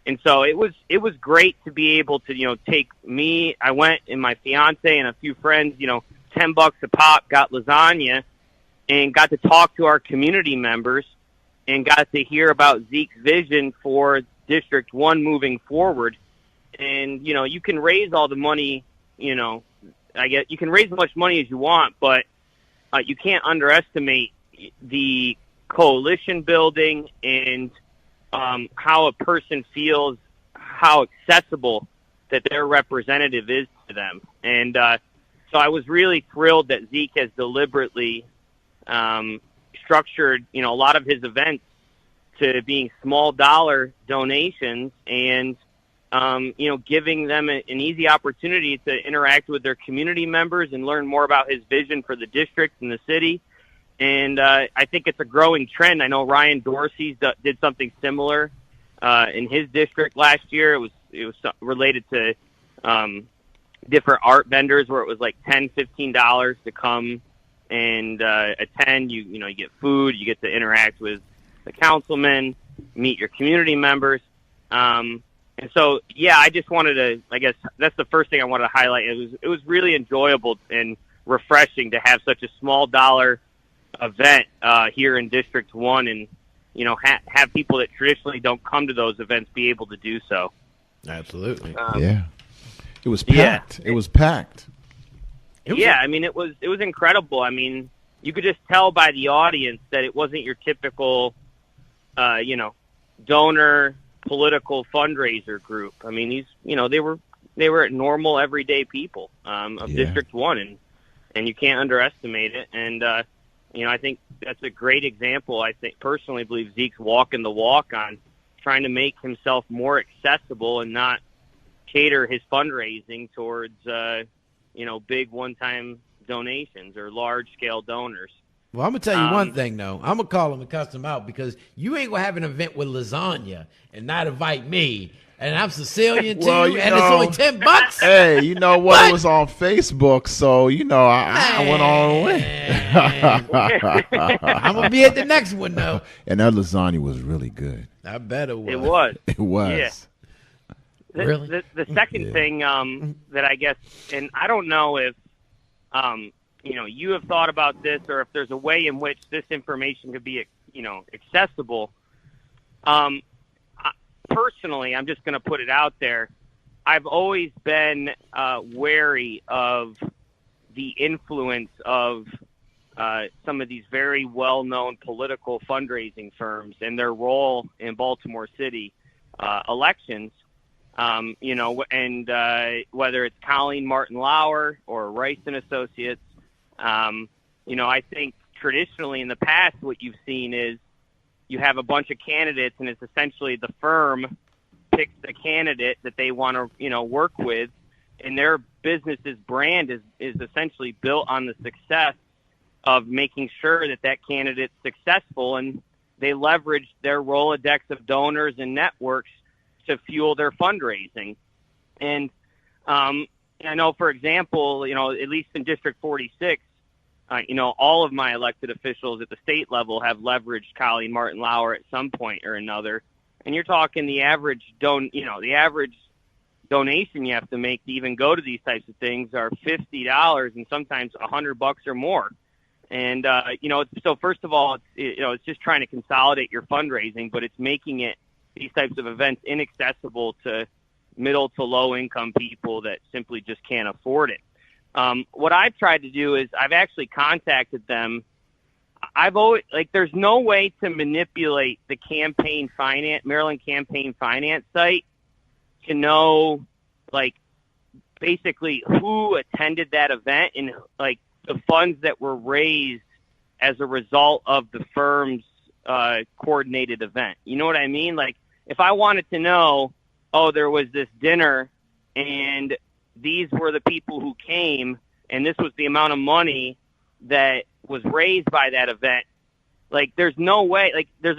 And so it was great to be able to, take me. I went and my fiance and a few friends, $10 a pop, got lasagna, and got to talk to our community members, and got to hear about Zeke's vision for District 1 moving forward. And, you can raise all the money, I guess you can raise as much money as you want, but you can't underestimate the coalition building and how a person feels, how accessible that their representative is to them. And so I was really thrilled that Zeke has deliberately structured, a lot of his events to being small dollar donations and, giving them an easy opportunity to interact with their community members and learn more about his vision for the district and the city. And I think it's a growing trend. I know Ryan Dorsey did something similar in his district last year. It was related to different art vendors where it was like $10, $15 to come and attend. You get food, you get to interact with the councilmen, meet your community members. And so, I just wanted to, I guess that's the first thing I wanted to highlight. It was really enjoyable and refreshing to have such a small dollar event here in District 1 and, have people that traditionally don't come to those events be able to do so. Absolutely. It was packed. Yeah. It was packed. It was incredible. I mean, you could just tell by the audience that it wasn't your typical, donor political fundraiser group. I mean, these, they were normal everyday people of District 1, and you can't underestimate it. And I think that's a great example. I personally believe Zeke's walking the walk on trying to make himself more accessible and not cater his fundraising towards, big one-time donations or large-scale donors. Well, I'm going to tell you one thing, though. I'm going to call him and cuss him out because you ain't going to have an event with lasagna and not invite me. And I'm Sicilian, too, and it's only $10. Hey, you know what? It was on Facebook, so, I went all the way. I'm going to be at the next one, though. And that lasagna was really good. I bet it was. It was. It was. Yeah. Really? The second thing that I guess, and I don't know if, you have thought about this or if there's a way in which this information could be, accessible. Personally, I'm just going to put it out there. I've always been wary of the influence of some of these very well-known political fundraising firms and their role in Baltimore City elections. You know, and whether it's Colleen Martin Lauer or Rice and Associates, you know, I think traditionally in the past what you've seen is you have a bunch of candidates, and it's essentially the firm picks the candidate that they want to, you know, work with, and their business's brand is essentially built on the success of making sure that that candidate's successful, and they leverage their Rolodex of donors and networks to fuel their fundraising. And I know, for example, you know, at least in District 46, you know, all of my elected officials at the state level have leveraged Colleen Martin Lauer at some point or another. And you're talking the average donation you have to make to even go to these types of things are $50 and sometimes $100 or more. And you know, so first of all, it's just trying to consolidate your fundraising, but it's making these types of events inaccessible to middle to low income people that simply just can't afford it. What I've tried to do is I've actually contacted them. There's no way to manipulate the Maryland campaign finance site to know, like, basically who attended that event and, like, the funds that were raised as a result of the firm's coordinated event. You know what I mean? Like, if I wanted to know, oh, there was this dinner and these were the people who came and this was the amount of money that was raised by that event, like, there's no way, like, there's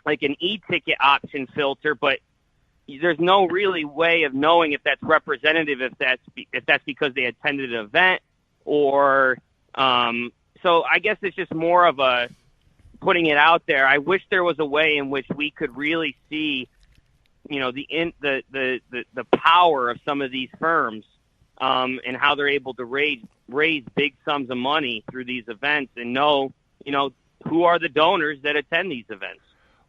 like an e-ticket option filter, but there's no really way of knowing if that's representative, if that's because they attended an event or, so I guess it's just more of a putting it out there. I wish there was a way in which we could really see, you know, the power of some of these firms, and how they're able to raise big sums of money through these events and know, you know, who are the donors that attend these events.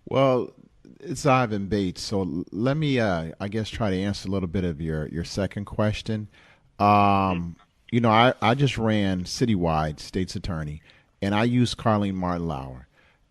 Well, it's Ivan Bates. So let me, I guess, try to answer a little bit of your second question. You know, I just ran citywide state's attorney, and I used Colleen Martin Lauer.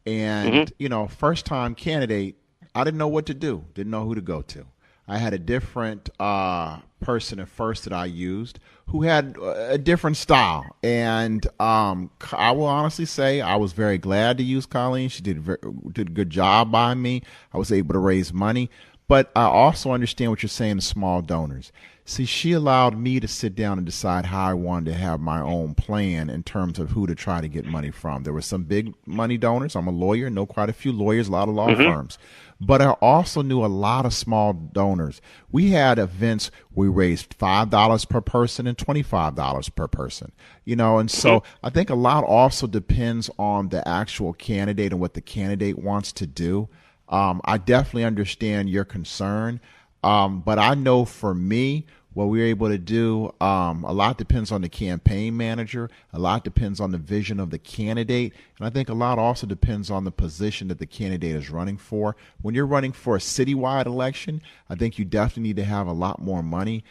And, you know, first time candidate, I didn't know what to do, didn't know who to go to. I had a different person at first that I used who had a different style. And I will honestly say I was very glad to use Colleen. She did a good job by me. I was able to raise money. But I also understand what you're saying to small donors. See, she allowed me to sit down and decide how I wanted to have my own plan in terms of who to try to get money from. There were some big money donors. I'm a lawyer, know quite a few lawyers, a lot of law firms. But I also knew a lot of small donors. We had events we raised $5 per person and $25 per person. You know, and so I think a lot also depends on the actual candidate and what the candidate wants to do. I definitely understand your concern. But I know for me, what we're able to do, a lot depends on the campaign manager. A lot depends on the vision of the candidate. And I think a lot also depends on the position that the candidate is running for. When you're running for a citywide election, I think you definitely need to have a lot more money.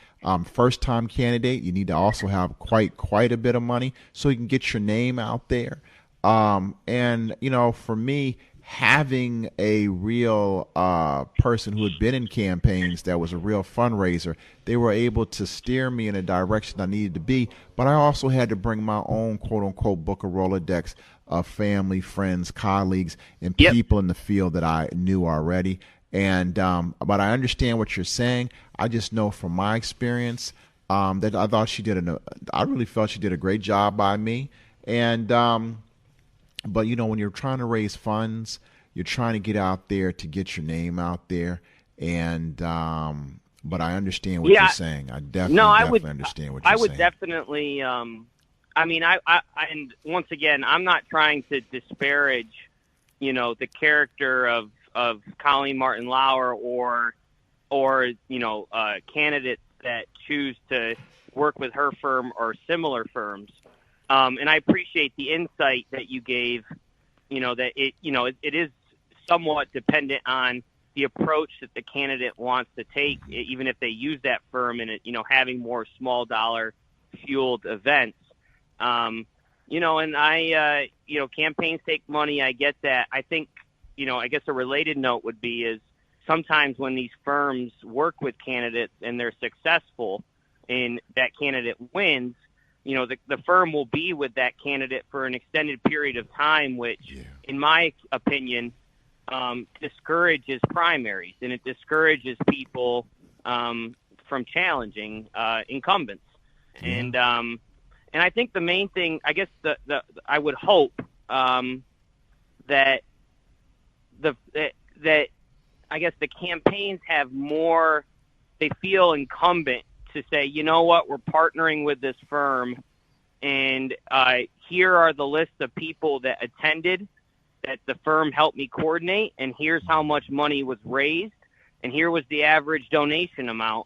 First-time candidate, you need to also have quite a bit of money so you can get your name out there. And, you know, for me, having a real person who had been in campaigns that was a real fundraiser, they were able to steer me in a direction I needed to be. But I also had to bring my own quote-unquote book of Rolodex of family, friends, colleagues, and people in the field that I knew already. And but I understand what you're saying. I just know from my experience that I thought I really felt she did a great job by me. And but, you know, when you're trying to raise funds, you're trying to get out there to get your name out there. And but I understand what you're saying. I definitely understand what you're saying. I would definitely. I mean, I and once again, I'm not trying to disparage, you know, the character of Colleen Martin Lauer or you know, candidates that choose to work with her firm or similar firms. And I appreciate the insight that you gave, you know, that it is somewhat dependent on the approach that the candidate wants to take, even if they use that firm and, you know, having more small dollar fueled events. and campaigns take money. I get that. I think, I guess a related note would be is sometimes when these firms work with candidates and they're successful and that candidate wins, the firm will be with that candidate for an extended period of time, which, in my opinion, discourages primaries, and it discourages people from challenging incumbents. Yeah. And I think the main thing, I guess, I would hope that I guess the campaigns have more. They feel incumbent to say, you know what, we're partnering with this firm, and here are the lists of people that attended that the firm helped me coordinate, and here's how much money was raised, and here was the average donation amount,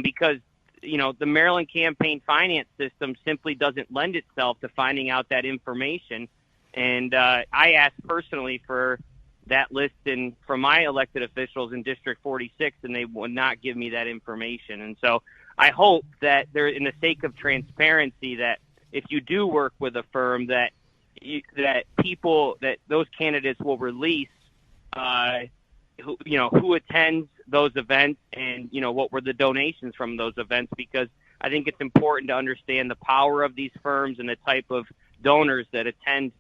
because the Maryland campaign finance system simply doesn't lend itself to finding out that information. And I asked personally for that list from my elected officials in District 46, and they would not give me that information. And so I hope that there, in the sake of transparency, that if you do work with a firm, that those candidates will release who attends those events and what were the donations from those events, because I think it's important to understand the power of these firms and the type of donors that attend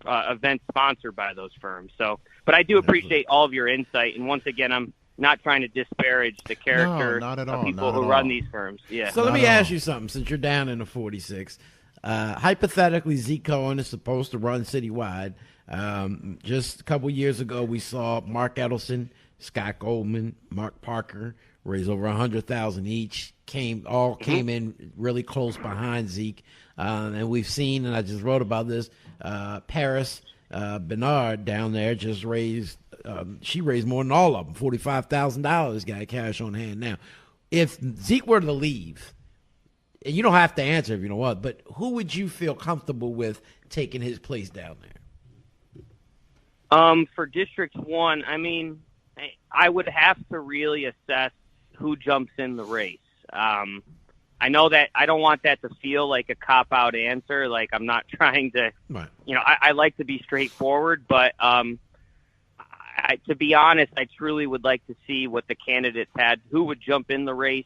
events sponsored by those firms. So, but I do appreciate all of your insight, and once again, I'm not trying to disparage the character of people who run these firms. Yeah. So let me ask you something, since you're down in the 46. Hypothetically, Zeke Cohen is supposed to run citywide. Just a couple years ago, we saw Mark Edelson, Scott Goldman, Mark Parker raise over $100,000 each. Came in really close behind Zeke, and we've seen, and I just wrote about this. Paris Bernard down there just raised. She raised more than all of them, $45,000. Got cash on hand now. If Zeke were to leave, and you don't have to answer if you know what, but who would you feel comfortable with taking his place down there? For District 1, I mean, I would have to really assess who jumps in the race. I know that I don't want that to feel like a cop-out answer. Like, I'm not trying to, right. I like to be straightforward, but to be honest, I truly would like to see what the candidates had, who would jump in the race,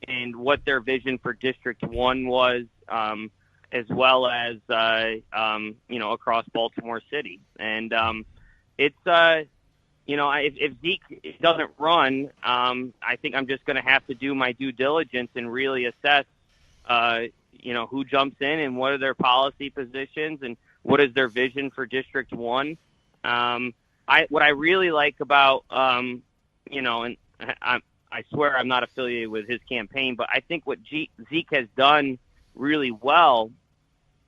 and what their vision for District 1 was, as well as, across Baltimore City. And it's, if Zeke doesn't run, I think I'm just going to have to do my due diligence and really assess, who jumps in and what are their policy positions and what is their vision for District 1. What I really like about, and I swear I'm not affiliated with his campaign, but I think what Zeke has done really well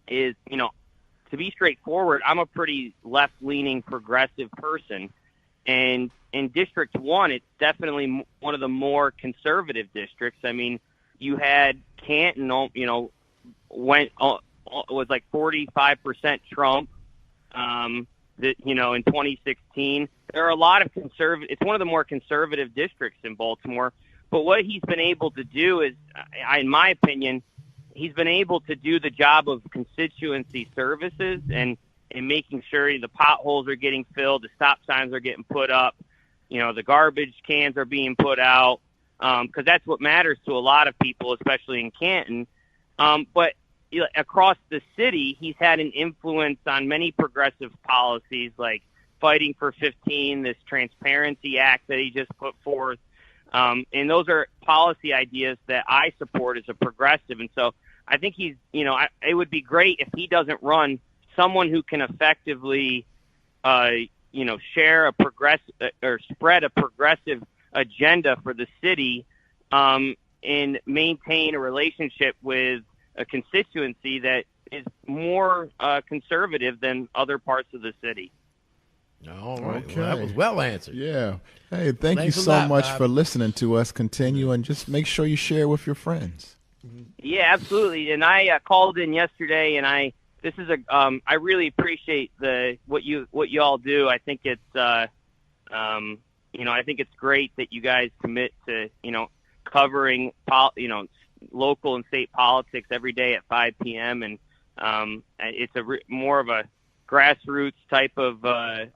is, to be straightforward, I'm a pretty left-leaning progressive person. And in District 1, it's definitely one of the more conservative districts. I mean, you had Canton, was like 45% Trump, in 2016. There are a lot of it's one of the more conservative districts in Baltimore. But what he's been able to do is, in my opinion, he's been able to do the job of constituency services and making sure the potholes are getting filled, the stop signs are getting put up, the garbage cans are being put out, because that's what matters to a lot of people, especially in Canton. But across the city, he's had an influence on many progressive policies, like Fighting for 15, this Transparency Act that he just put forth. And those are policy ideas that I support as a progressive. And so I think he's, it would be great if he doesn't run, someone who can effectively, share a progressive or spread a progressive agenda for the city, and maintain a relationship with a constituency that is more conservative than other parts of the city. All right. Okay. Well, that was well answered. Yeah. Hey, thank you Thanks a so lot, much Bob. for listening to us. Continue and just make sure you share with your friends. Yeah, absolutely. And I called in yesterday, and I really appreciate what you all do. I think it's I think it's great that you guys commit to covering local and state politics every day at 5 p.m. and It's more of a grassroots type of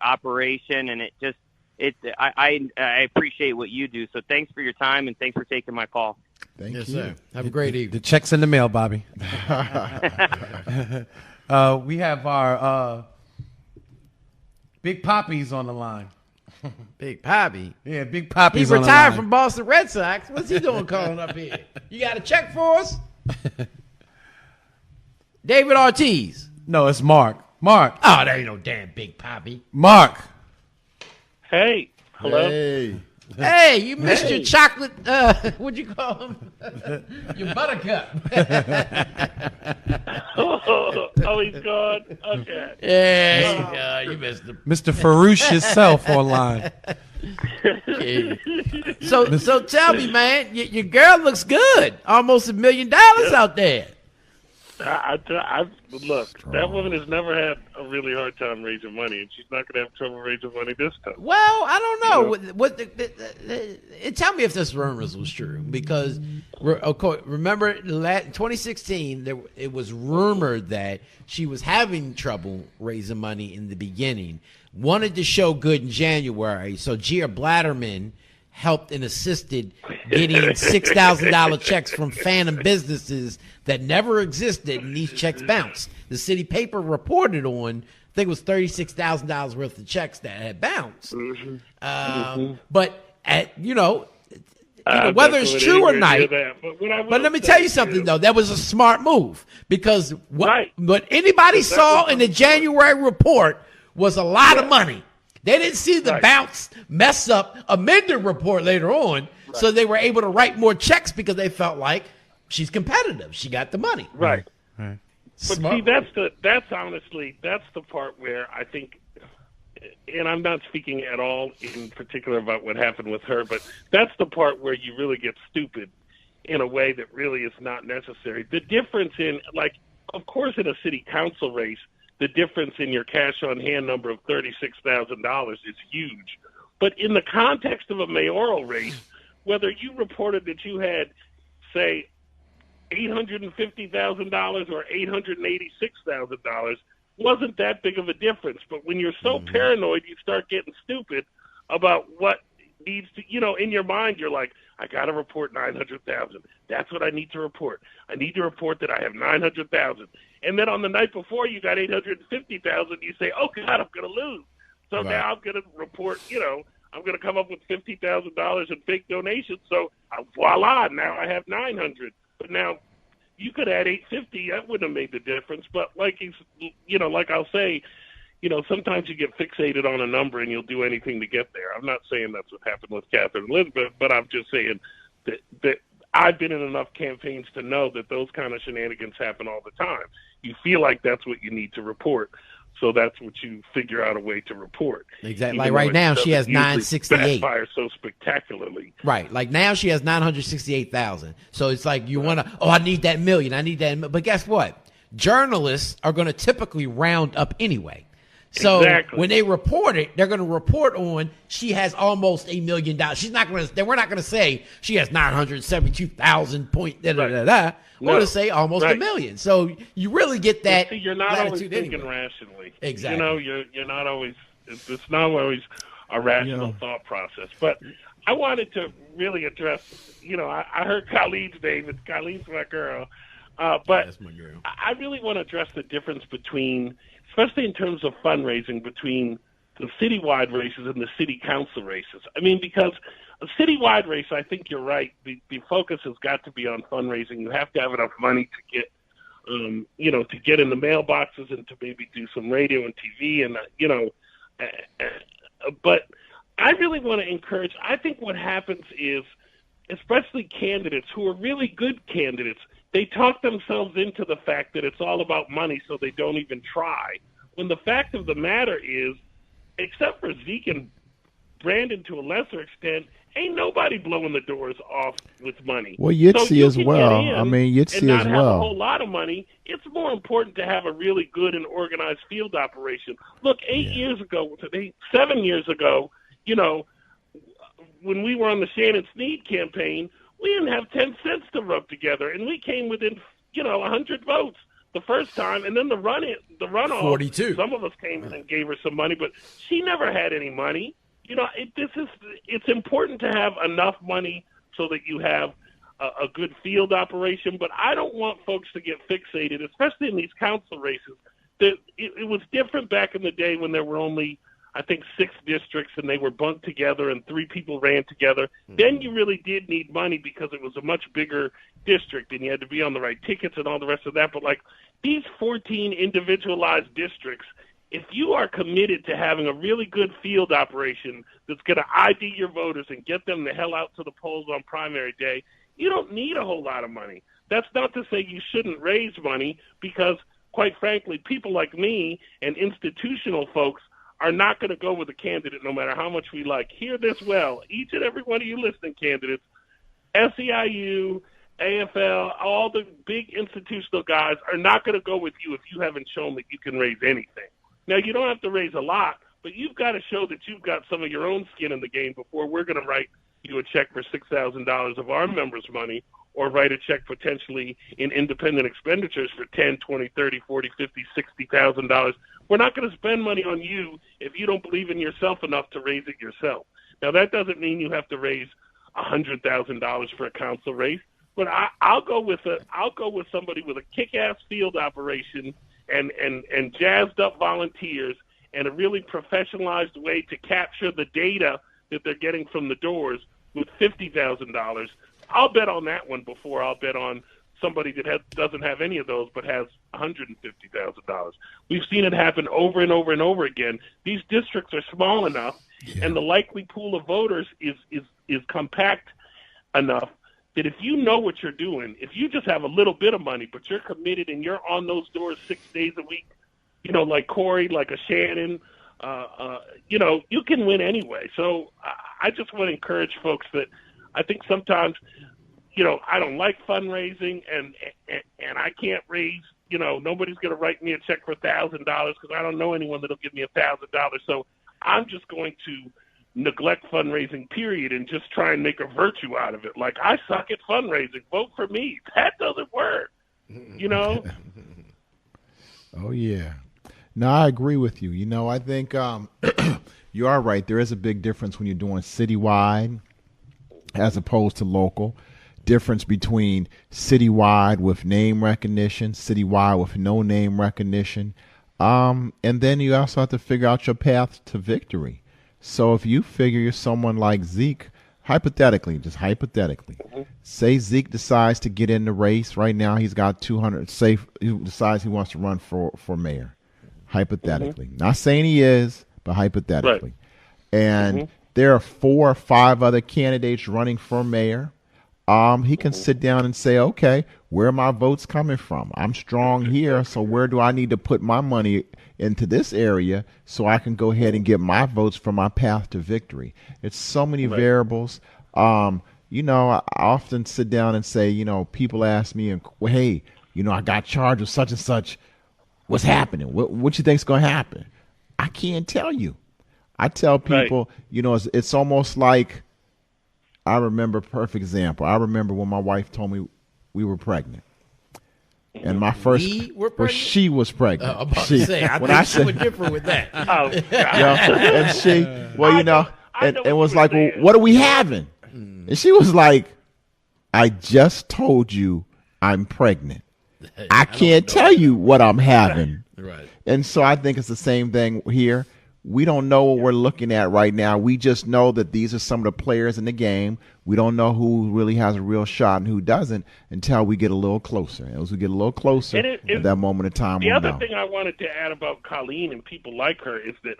operation, and I appreciate what you do. So thanks for your time, and thanks for taking my call. Thank Yes, you. sir. Have a great evening. The check's in the mail, Bobby. We have our Big Poppy's on the line. Big Poppy. Yeah, Big He Poppy's on the line. retired from Boston Red Sox. What's he doing calling up here? You got a check for us? David Ortiz. No, it's Mark. Mark. Oh, there ain't no damn Big Poppy. Mark. Hey. Hello. Hey. Hey, you missed your chocolate, what'd you call him? Your buttercup. Oh, he's gone. Okay. Yeah, you missed him. Mr. Farouche yourself online. So tell me, man, your girl looks good. Almost $1 million out there. Look, that woman has never had a really hard time raising money, and she's not going to have trouble raising money this time. Well, I don't know. Tell me if this rumors was true, because remember 2016, it was rumored that she was having trouble raising money in the beginning, wanted to show good in January, so Gia Blatterman helped and assisted getting $6,000 checks from phantom businesses that never existed, and these checks bounced. The city paper reported on, I think it was $36,000 worth of checks that had bounced. But whether it's true or not, but let me tell you something though, that was a smart move, because what anybody saw in the January report was a lot of money. They didn't see the bounce, mess up, amended report later on, so they were able to write more checks because they felt like she's competitive. She got the money. Right. Right. But see, that's honestly the part where I think, and I'm not speaking at all in particular about what happened with her, but that's the part where you really get stupid in a way that really is not necessary. The difference in, of course, in a city council race, the difference in your cash on hand number of $36,000 is huge. But in the context of a mayoral race, whether you reported that you had, say, $850,000 or $886,000 wasn't that big of a difference. But when you're so paranoid, you start getting stupid about what needs to, in your mind, you're like, I got to report 900,000. That's what I need to report. I need to report that I have 900,000. And then on the night before you got 850,000, you say, oh God, I'm going to lose. So now I'm going to report, I'm going to come up with $50,000 in fake donations. So voila, now I have 900. But now you could add 850. That wouldn't have made the difference. But like I'll say, sometimes you get fixated on a number and you'll do anything to get there. I'm not saying that's what happened with Catherine Elizabeth, but I'm just saying that I've been in enough campaigns to know that those kind of shenanigans happen all the time. You feel like that's what you need to report, so that's what you figure out a way to report. Exactly. Like right now, she has 968. Backfire so spectacularly. Right. Like now, she has 968,000. So it's like you want to. Oh, I need that million. I need that. But guess what? Journalists are going to typically round up anyway. So when they report it, they're going to report on she has almost $1 million. She's not going to. We're not going to say she has 972,000 point. We're going to say almost $1 million. So you really get that. See, you're not always thinking rationally. Exactly. You're not always. It's not always a rational thought process. But I wanted to really address. I heard Khalid's name. Khalid's my girl. But that's my girl. I really want to address the difference between, especially in terms of fundraising, between the citywide races and the city council races. I mean, because a citywide race, I think you're right. The focus has got to be on fundraising. You have to have enough money to get, to get in the mailboxes and to maybe do some radio and TV and, but I really want to encourage, I think what happens is, especially candidates who are really good candidates, they talk themselves into the fact that it's all about money, so they don't even try. When the fact of the matter is, except for Zeke and Brandon to a lesser extent, ain't nobody blowing the doors off with money. Well, you'd see as well. You'd see as well. And not have a whole lot of money. It's more important to have a really good and organized field operation. Look, 7 years ago, when we were on the Shannon Snead campaign, we didn't have 10 cents to rub together, and we came within, 100 votes. the first time, and then the runoff. 42. Some of us came in and gave her some money, but she never had any money. You know, it's important to have enough money so that you have a good field operation. But I don't want folks to get fixated, especially in these council races. It was different back in the day when there were only, I think, 6 districts and they were bunked together and 3 people ran together. Mm-hmm. Then you really did need money because it was a much bigger district and you had to be on the right tickets and all the rest of that. But like these 14 individualized districts, if you are committed to having a really good field operation that's going to ID your voters and get them the hell out to the polls on primary day, you don't need a whole lot of money. That's not to say you shouldn't raise money because, quite frankly, people like me and institutional folks are not going to go with a candidate no matter how much we like. Hear this well. Each and every one of you listening candidates, SEIU, AFL, all the big institutional guys are not going to go with you if you haven't shown that you can raise anything. Now, you don't have to raise a lot, but you've got to show that you've got some of your own skin in the game before we're going to write you a check for $6,000 of our members' money or write a check potentially in independent expenditures for $10, $20, $30, $40, $50, $60,000. We're not going to spend money on you if you don't believe in yourself enough to raise it yourself. Now, that doesn't mean you have to raise $100,000 for a council race, but I'll go with somebody with a kick-ass field operation and jazzed up volunteers and a really professionalized way to capture the data that they're getting from the doors with $50,000. I'll bet on that one before I'll bet on somebody that doesn't have any of those but has $150,000. We've seen it happen over and over and over again. These districts are small enough, and the likely pool of voters is compact enough that if you know what you're doing, if you just have a little bit of money, but you're committed and you're on those doors 6 days a week, you know, like Corey, like a Shannon, you know, you can win anyway. So I just want to encourage folks that I think sometimes, you know, I don't like fundraising and I can't raise, you know, nobody's going to write me a check for $1,000 because I don't know anyone that'll give me $1,000. So I'm just going to neglect fundraising, period, and just try and make a virtue out of it. Like, I suck at fundraising. Vote for me. That doesn't work, you know? Oh, yeah. No, I agree with you. You know, I think you are right. There is a big difference when you're doing citywide as opposed to local. Difference between citywide with name recognition, citywide with no name recognition. And then you also have to figure out your path to victory. So if you figure you're someone like Zeke, hypothetically, say Zeke decides to get in the race. Right now he's got 200, say he decides he wants to run for mayor. Hypothetically. Not saying he is, but hypothetically. Right. And there are 4 or 5 other candidates running for mayor. He can sit down and say, okay, where are my votes coming from? I'm strong here, so where do I need to put my money into this area so I can go ahead and get my votes for my path to victory? It's so many variables. You know, I often sit down and say, you know, people ask me, well, hey, you know, I got charged with such and such. What's happening? What you think's going to happen? I can't tell you. I tell people, you know, it's almost like, I remember a perfect example. I remember when my wife told me we were pregnant. And my first, well, she was pregnant. I'm about to say, I think would differ with that. Oh, God. You know, and she, well, you know, and was like, well, what are we having? And she was like, I just told you I'm pregnant. I can't tell you what I'm having. Right. And so I think it's the same thing here. We don't know what we're looking at right now. We just know that these are some of the players in the game. We don't know who really has a real shot and who doesn't until we get a little closer. And as we get a little closer at that moment in time, we'll know. The other thing I wanted to add about Colleen and people like her is that,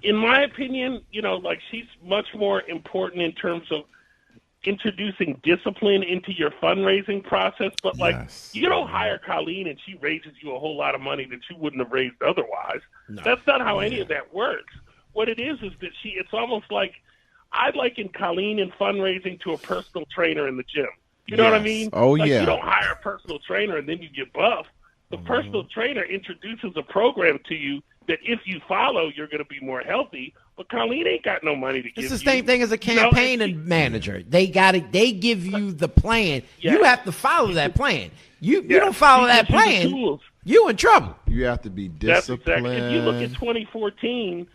in my opinion, you know, like, she's much more important in terms of introducing discipline into your fundraising process. But, like, you don't hire Colleen and she raises you a whole lot of money that you wouldn't have raised otherwise. No. That's not how any of that works. What it is that it's almost like, I liken Colleen in fundraising to a personal trainer in the gym. You know what I mean? Oh, like, yeah. You don't hire a personal trainer and then you get buff. The personal trainer introduces a program to you that if you follow, you're going to be more healthy. But Colleen ain't got no money to give you. It's the same thing as a campaign manager. They give you the plan. You have to follow that plan. You don't follow that plan. You in trouble. You have to be That's disciplined. exactly. If you look at 2014,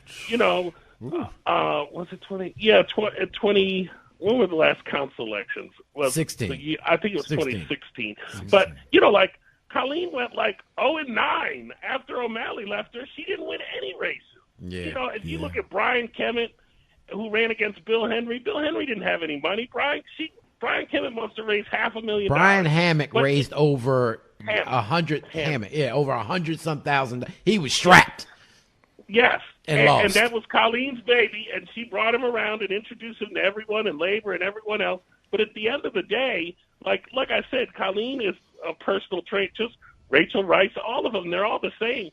was it 20? Yeah, 20. When were the last council elections? 16. I think it was 2016. But like Colleen went like 0-9 after O'Malley left her. She didn't win any races. Yeah. If you look at Brian Kemet, who ran against Bill Henry didn't have any money. Brian Kemet must have raised $500,000. Brian Hammock raised over 100. Over 100-some thousand. He was strapped. Yes, and lost. And that was Colleen's baby, and she brought him around and introduced him to everyone and labor and everyone else. But at the end of the day, like I said, Colleen is a personal trait. Just Rachel Rice, all of them, they're all the same.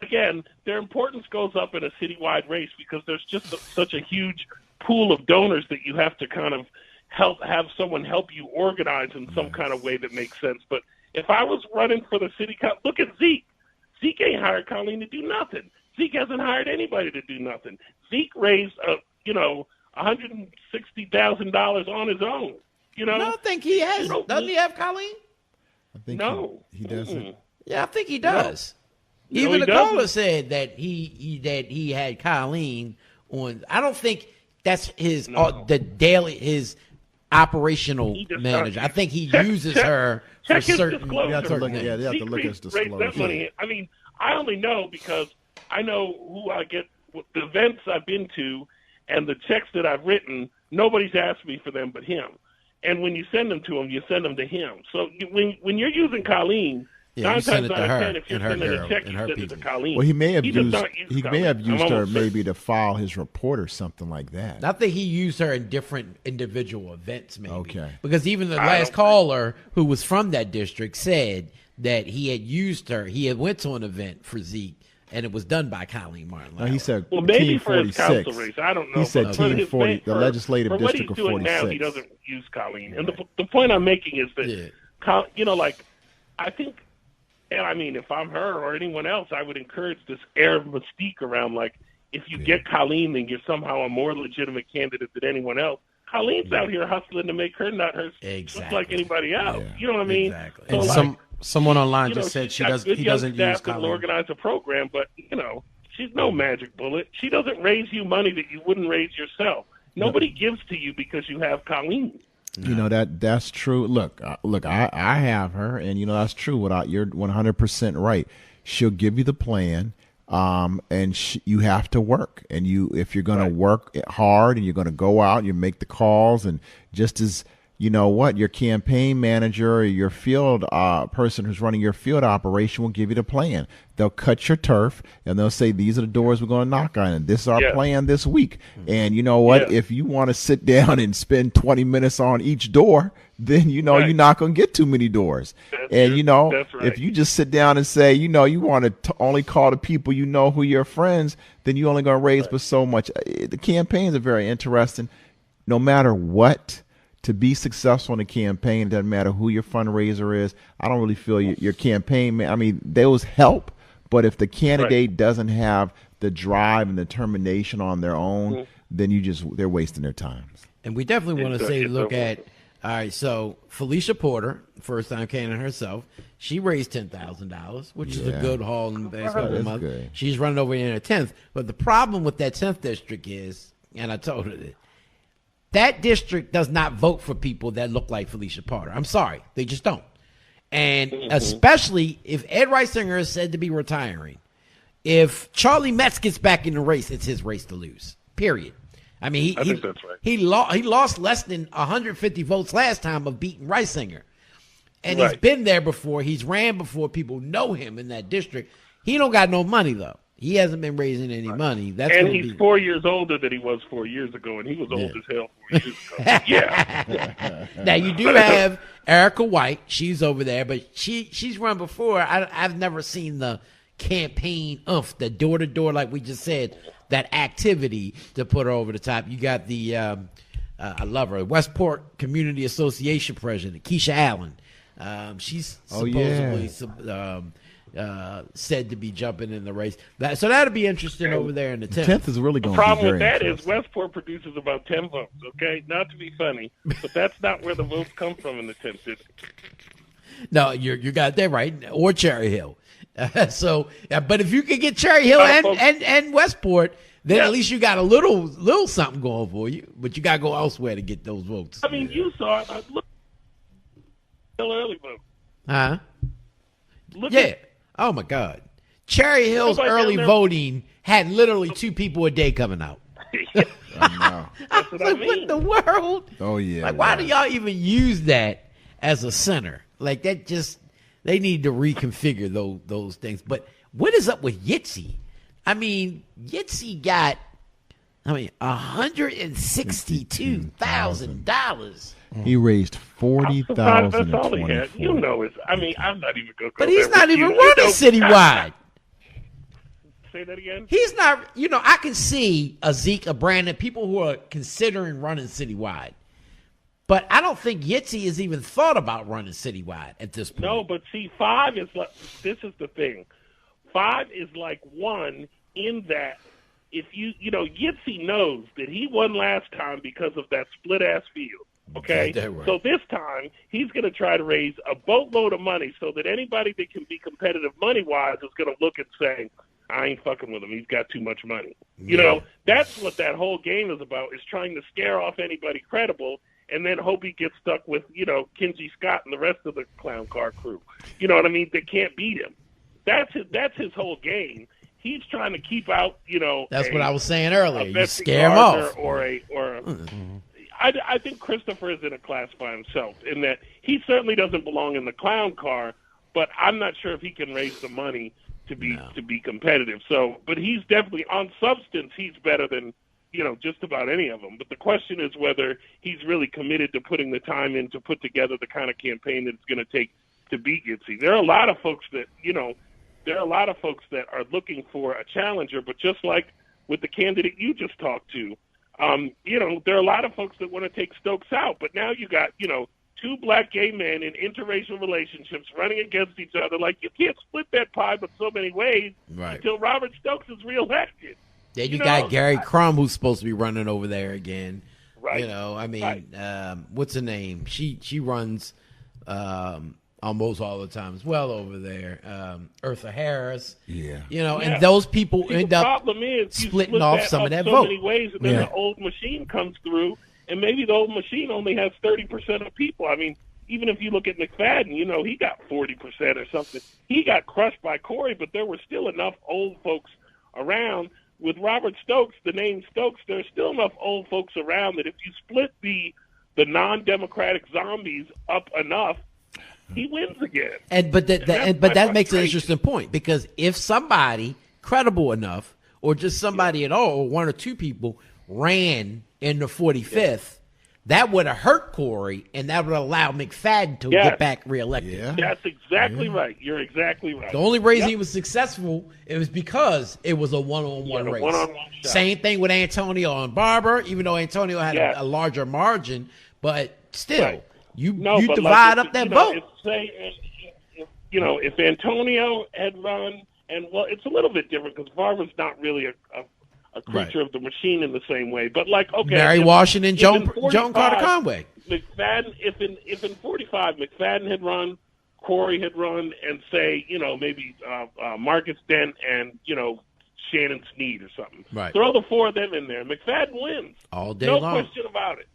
Again, their importance goes up in a citywide race because there's just such a huge pool of donors that you have to kind of have someone help you organize in some kind of way that makes sense. But if I was running for the city council, look at Zeke. Zeke ain't hired Colleen to do nothing. Zeke hasn't hired anybody to do nothing. Zeke raised, $160,000 on his own. I don't think he has. Doesn't he have Colleen? I think no, he doesn't. Yeah, I think he does. No. Even Nicola said that he had Colleen on. I don't think that's his his operational manager. I think he uses her for certain. You have to look at his disclosure. That money. I mean, I only know because I know who I get, the events I've been to, and the checks that I've written. Nobody's asked me for them but him. And when you send them to him, you send them to him. So when you're using Colleen, 9 times out of 10, if you're sending a check, you send it to Colleen. Well, he may have used her maybe to file his report or something like that. I think he used her in different individual events, maybe. Okay. Because even the last caller who was from that district said that he had used her. He had went to an event for Zeke, and it was done by Colleen Martin. No, he said maybe Team for his 46. council race. I don't know. He said Team 40, the legislative district of 46. For what he's doing now, he doesn't use Colleen. And the point I'm making is that, I think, and I mean, if I'm her or anyone else, I would encourage this air of mystique around, like, if you get Colleen, then you're somehow a more legitimate candidate than anyone else. Colleen's out here hustling to make her nut her just like anybody else. You know what I mean? Exactly. So, And someone online just said he doesn't use Colleen. Organize a program, but she's no magic bullet. She doesn't raise you money that you wouldn't raise yourself. Nobody gives to you because you have Colleen. That's true. Look, I have her, and that's true. You're 100% right. She'll give you the plan, and you have to work. And if you're going to work hard, and you're going to go out, and you make the calls, and just as your campaign manager or your field person who's running your field operation will give you the plan. They'll cut your turf, and they'll say, these are the doors we're going to knock on, and this is our plan this week. And you know what? Yeah. If you want to sit down and spend 20 minutes on each door, then you're not going to get too many doors. That's right. If you just sit down and say, you want to only call the people who your friends, then you're only going to raise but so much. The campaigns are very interesting. No matter what, to be successful in a campaign, it doesn't matter who your fundraiser is. I don't really feel your campaign, I mean, those help, but if the candidate doesn't have the drive and determination on their own, then they're wasting their time. And we definitely want to look at, all right, so Felicia Porter, first-time candidate herself, she raised $10,000, which is a good haul in the past couple of months. Good. She's running over in her 10th. But the problem with that 10th district is, and I told her that district does not vote for people that look like Felicia Porter. I'm sorry. They just don't. And especially if Ed Reisinger is said to be retiring, if Charlie Metz gets back in the race, it's his race to lose, period. I mean, I think that's right. He lost less than 150 votes last time of beating Reisinger. And he's been there before. He's ran before. People know him in that district. He don't got no money, though. He hasn't been raising any money. He's 4 years older than he was 4 years ago, and he was old as hell 4 years ago. Yeah. Now, you do have Erica White. She's over there, but she's run before. I've never seen the campaign the door-to-door, like we just said, that activity to put her over the top. You got the, I love her, Westport Community Association president, Keisha Allen. She's supposedly said to be jumping in the race. So that'll be interesting over there in the 10th. 10th is really going to be The problem with that is Westport produces about 10 votes, okay? Not to be funny, but that's not where the votes come from in the 10th district. No, you got that right. Or Cherry Hill. But if you can get Cherry Hill and Westport, then at least you got a little something going for you. But you got to go elsewhere to get those votes. I mean, you saw it. Look, early vote. Huh? Look Oh my God. Cherry Hill's early voting had literally 2 people a day coming out. I That's what I mean. What in the world? Oh yeah. Like, why do y'all even use that as a center? Like, that just, they need to reconfigure those things. But what is up with Yitzy? I mean, Yitzy got, $162,000. He raised $40,000. That's all he had. You know, I'm not even going to go. But he's not even running citywide. Say that again? He's not, I can see a Zeke, a Brandon, people who are considering running citywide. But I don't think Yitzy has even thought about running citywide at this point. No, but see, 5 is like, this is the thing. 5 is like 1 in that if Yitzy knows that he won last time because of that split-ass field. Okay? Right. So this time, he's going to try to raise a boatload of money so that anybody that can be competitive money-wise is going to look and say, I ain't fucking with him. He's got too much money. You know, that's what that whole game is about, is trying to scare off anybody credible and then hope he gets stuck with, Kinsey Scott and the rest of the clown car crew. You know what I mean? They can't beat him. That's his whole game. He's trying to keep out, That's what I was saying earlier. You Betsy scare him Gardner off. I think Christopher is in a class by himself in that he certainly doesn't belong in the clown car, but I'm not sure if he can raise the money to be competitive. So, but he's definitely, on substance, he's better than, just about any of them. But the question is whether he's really committed to putting the time in to put together the kind of campaign that it's going to take to beat Yitzy. There are a lot of folks that, are looking for a challenger, but just like with the candidate you just talked to, there are a lot of folks that want to take Stokes out. But now you got, 2 black gay men in interracial relationships running against each other. Like, you can't split that pie but so many ways until Robert Stokes is reelected. Then you got Gary Crum, who's supposed to be running over there again. Right. What's her name? She runs almost all the time as well over there. Eartha Harris. Yeah. And those people end up splitting off some of that so vote. Many ways, and then the old machine comes through, and maybe the old machine only has 30% of people. I mean, even if you look at McFadden, he got 40% or something. He got crushed by Corey, but there were still enough old folks around. With Robert Stokes, the name Stokes, there's still enough old folks around that if you split the non-democratic zombies up enough, he wins again. But that makes an interesting point, because if somebody credible enough, or just somebody at all, or 1 or 2 people ran in the 45th, that would have hurt Corey, and that would allow McFadden to get back reelected. Yeah. That's exactly right. You're exactly right. The only reason he was successful, it was because it was a one-on-one race. One-on-one shot. Same thing with Antonio and Barber, even though Antonio had a larger margin, but still, you divide up that vote. If Antonio had run, and it's a little bit different because Barber's not really a creature of the machine in the same way. But Mary Washington, Joan Carter Conway. McFadden, if in 45 McFadden had run, Corey had run, and say maybe Marcus Dent and Shannon Sneed or something. Right. Throw the 4 of them in there. McFadden wins all day long. No question about it.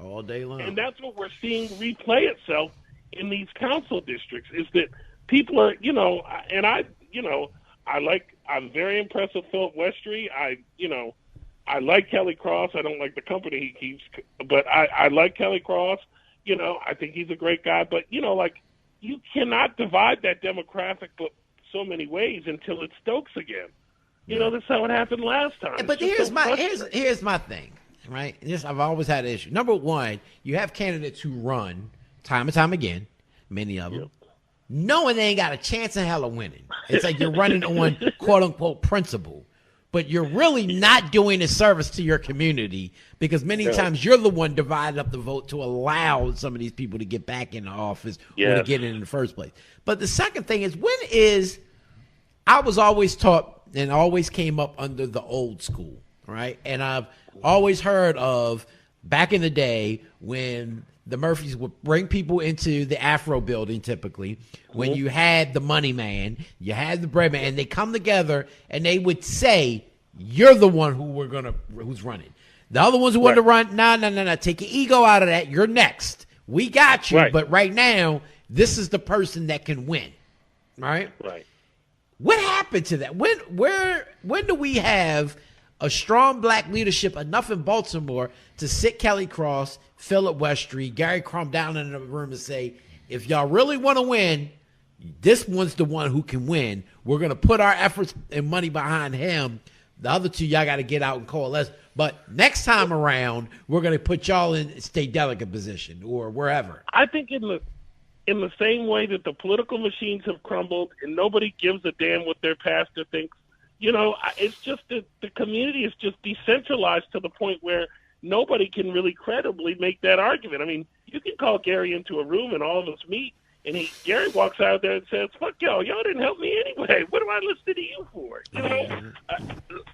All day long. And that's what we're seeing replay itself in these council districts. Is that people are I'm very impressed with Philip Westry. I like Kelly Cross. I don't like the company he keeps, but I like Kelly Cross. I think he's a great guy. But you cannot divide that demographic but so many ways until it's Stokes again. That's how it happened last time. But here's my thing, right? I've always had an issue. Number one, you have candidates who run time and time again, many of them, knowing they ain't got a chance in hell of winning. It's like you're running on quote unquote principle, but you're really not doing a service to your community, because many times you're the one dividing up the vote to allow some of these people to get back in the office or to get in the first place. But the second thing is, I was always taught and always came up under the old school, right? And I've always heard of back in the day when the Murphys would bring people into the Afro building, typically, when you had the money man, you had the bread man, and they come together and they would say, you're the one who's running. The other ones who want to run, no. Take your ego out of that. You're next. We got you. But right now, this is the person that can win. Right? Right. What happened to that? When do we have a strong black leadership enough in Baltimore to sit Kelly Cross, Philip Westry, Gary Crum down in the room and say, if y'all really want to win, this one's the one who can win. We're going to put our efforts and money behind him. The other two, y'all got to get out and coalesce. But next time around, we're going to put y'all in state delegate position or wherever. I think in the same way that the political machines have crumbled and nobody gives a damn what their pastor thinks, it's just that the community is just decentralized to the point where nobody can really credibly make that argument. I mean, you can call Gary into a room and all of us meet, and Gary walks out there and says, fuck y'all didn't help me anyway. What am I listening to you for?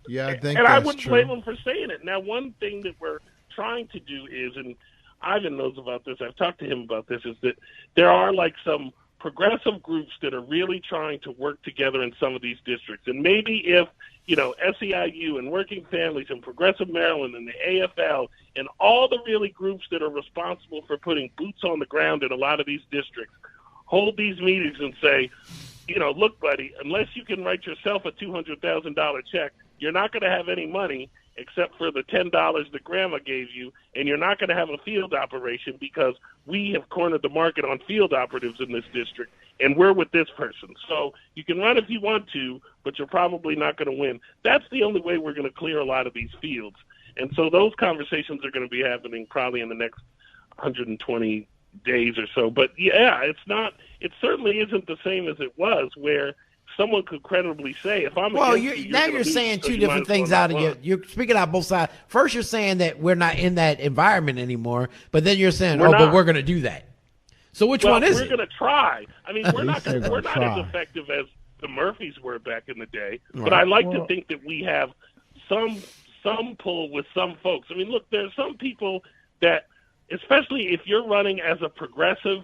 Yeah, I think and that's I wouldn't true. blame him for saying it. Now, one thing that we're trying to do is, and Ivan knows about this, I've talked to him about this, is that there are like some progressive groups that are really trying to work together in some of these districts. And maybe if, SEIU and Working Families and Progressive Maryland and the AFL and all the really groups that are responsible for putting boots on the ground in a lot of these districts hold these meetings and say, look, buddy, unless you can write yourself a $200,000 check, you're not going to have any money except for the $10 that grandma gave you, and you're not going to have a field operation because we have cornered the market on field operatives in this district, and we're with this person. So you can run if you want to, but you're probably not going to win. That's the only way we're going to clear a lot of these fields. And so those conversations are going to be happening probably in the next 120 days or so. But, yeah, it certainly isn't the same as it was where someone could credibly say, if I'm you're saying two different things out of you're speaking out both sides. First, you're saying that we're not in that environment anymore, but then you're saying, but we're going to do that. So which one is it? We're going to try. I mean, we're not as effective as the Murphys were back in the day, but I like to think that we have some pull with some folks. I mean, look, there's some people that, especially if you're running as a progressive,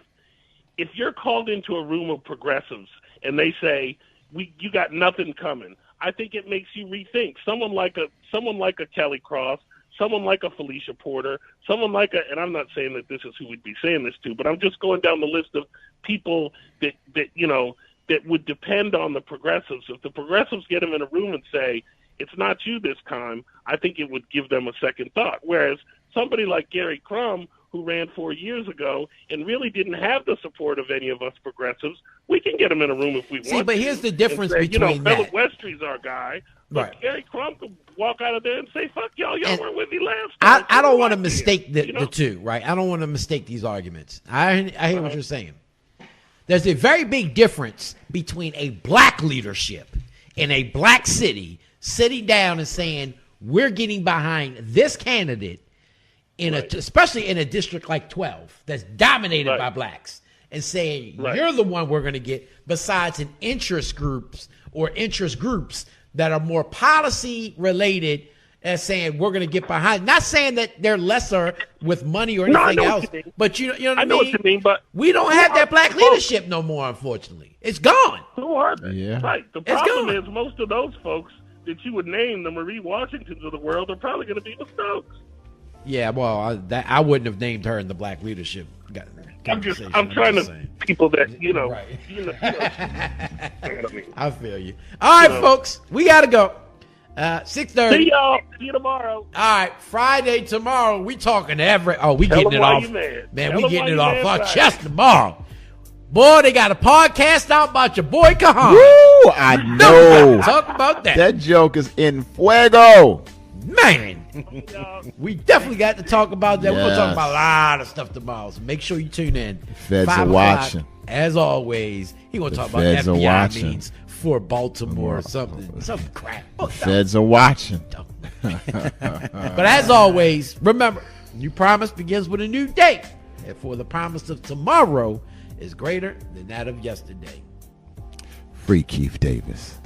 if you're called into a room of progressives and they say, you got nothing coming, I think it makes you rethink. Someone like a Kelly Cross, someone like a Felicia Porter, and I'm not saying that this is who we'd be saying this to, but I'm just going down the list of people that would depend on the progressives. If the progressives get them in a room and say, it's not you this time, I think it would give them a second thought. Whereas somebody like Gary Crum, who ran 4 years ago and really didn't have the support of any of us progressives, we can get him in a room if we want to. See, but here's the difference say, between Philip Westry's our guy, but Gary Crum could walk out of there and say, fuck y'all weren't with me last time. I don't want to mistake the two, right? I don't want to mistake these arguments. I hear what you're saying. There's a very big difference between a black leadership in a black city sitting down and saying, we're getting behind this candidate, especially in a district like 12 that's dominated by blacks, and saying you're the one we're going to get, besides an interest groups that are more policy related, as saying we're going to get behind. Not saying that they're lesser with money or anything else, but you know what I mean? What you mean, but we don't have that black leadership no more, unfortunately. It's gone. Who are they? Yeah. Right. The problem is most of those folks that you would name, the Marie Washingtons of the world, are probably going to be the Stokes. Yeah, well, I wouldn't have named her in the black leadership. I'm trying to people that Right. I I feel you. All right, folks, we gotta go. 6:30. See y'all. See you tomorrow. All right, Friday tomorrow. We talking we Tell getting them it why off. you mad. Man, Tell we them getting why it you off mad our Friday. chest tomorrow. Boy, they got a podcast out about your boy Kahan. Woo! I know. Talk about that. That joke is in fuego. Man, we definitely got to talk about that. We're going to talk Yes. about a lot of stuff tomorrow, so make sure you tune in. Feds 5 are o'clock, watching. As always, he's going to talk about feds are FBI watching. means for Baltimore or something. Some crap. Feds are watching. But as always, remember, new promise begins with a new day. Therefore, the promise of tomorrow is greater than that of yesterday. Free Keith Davis.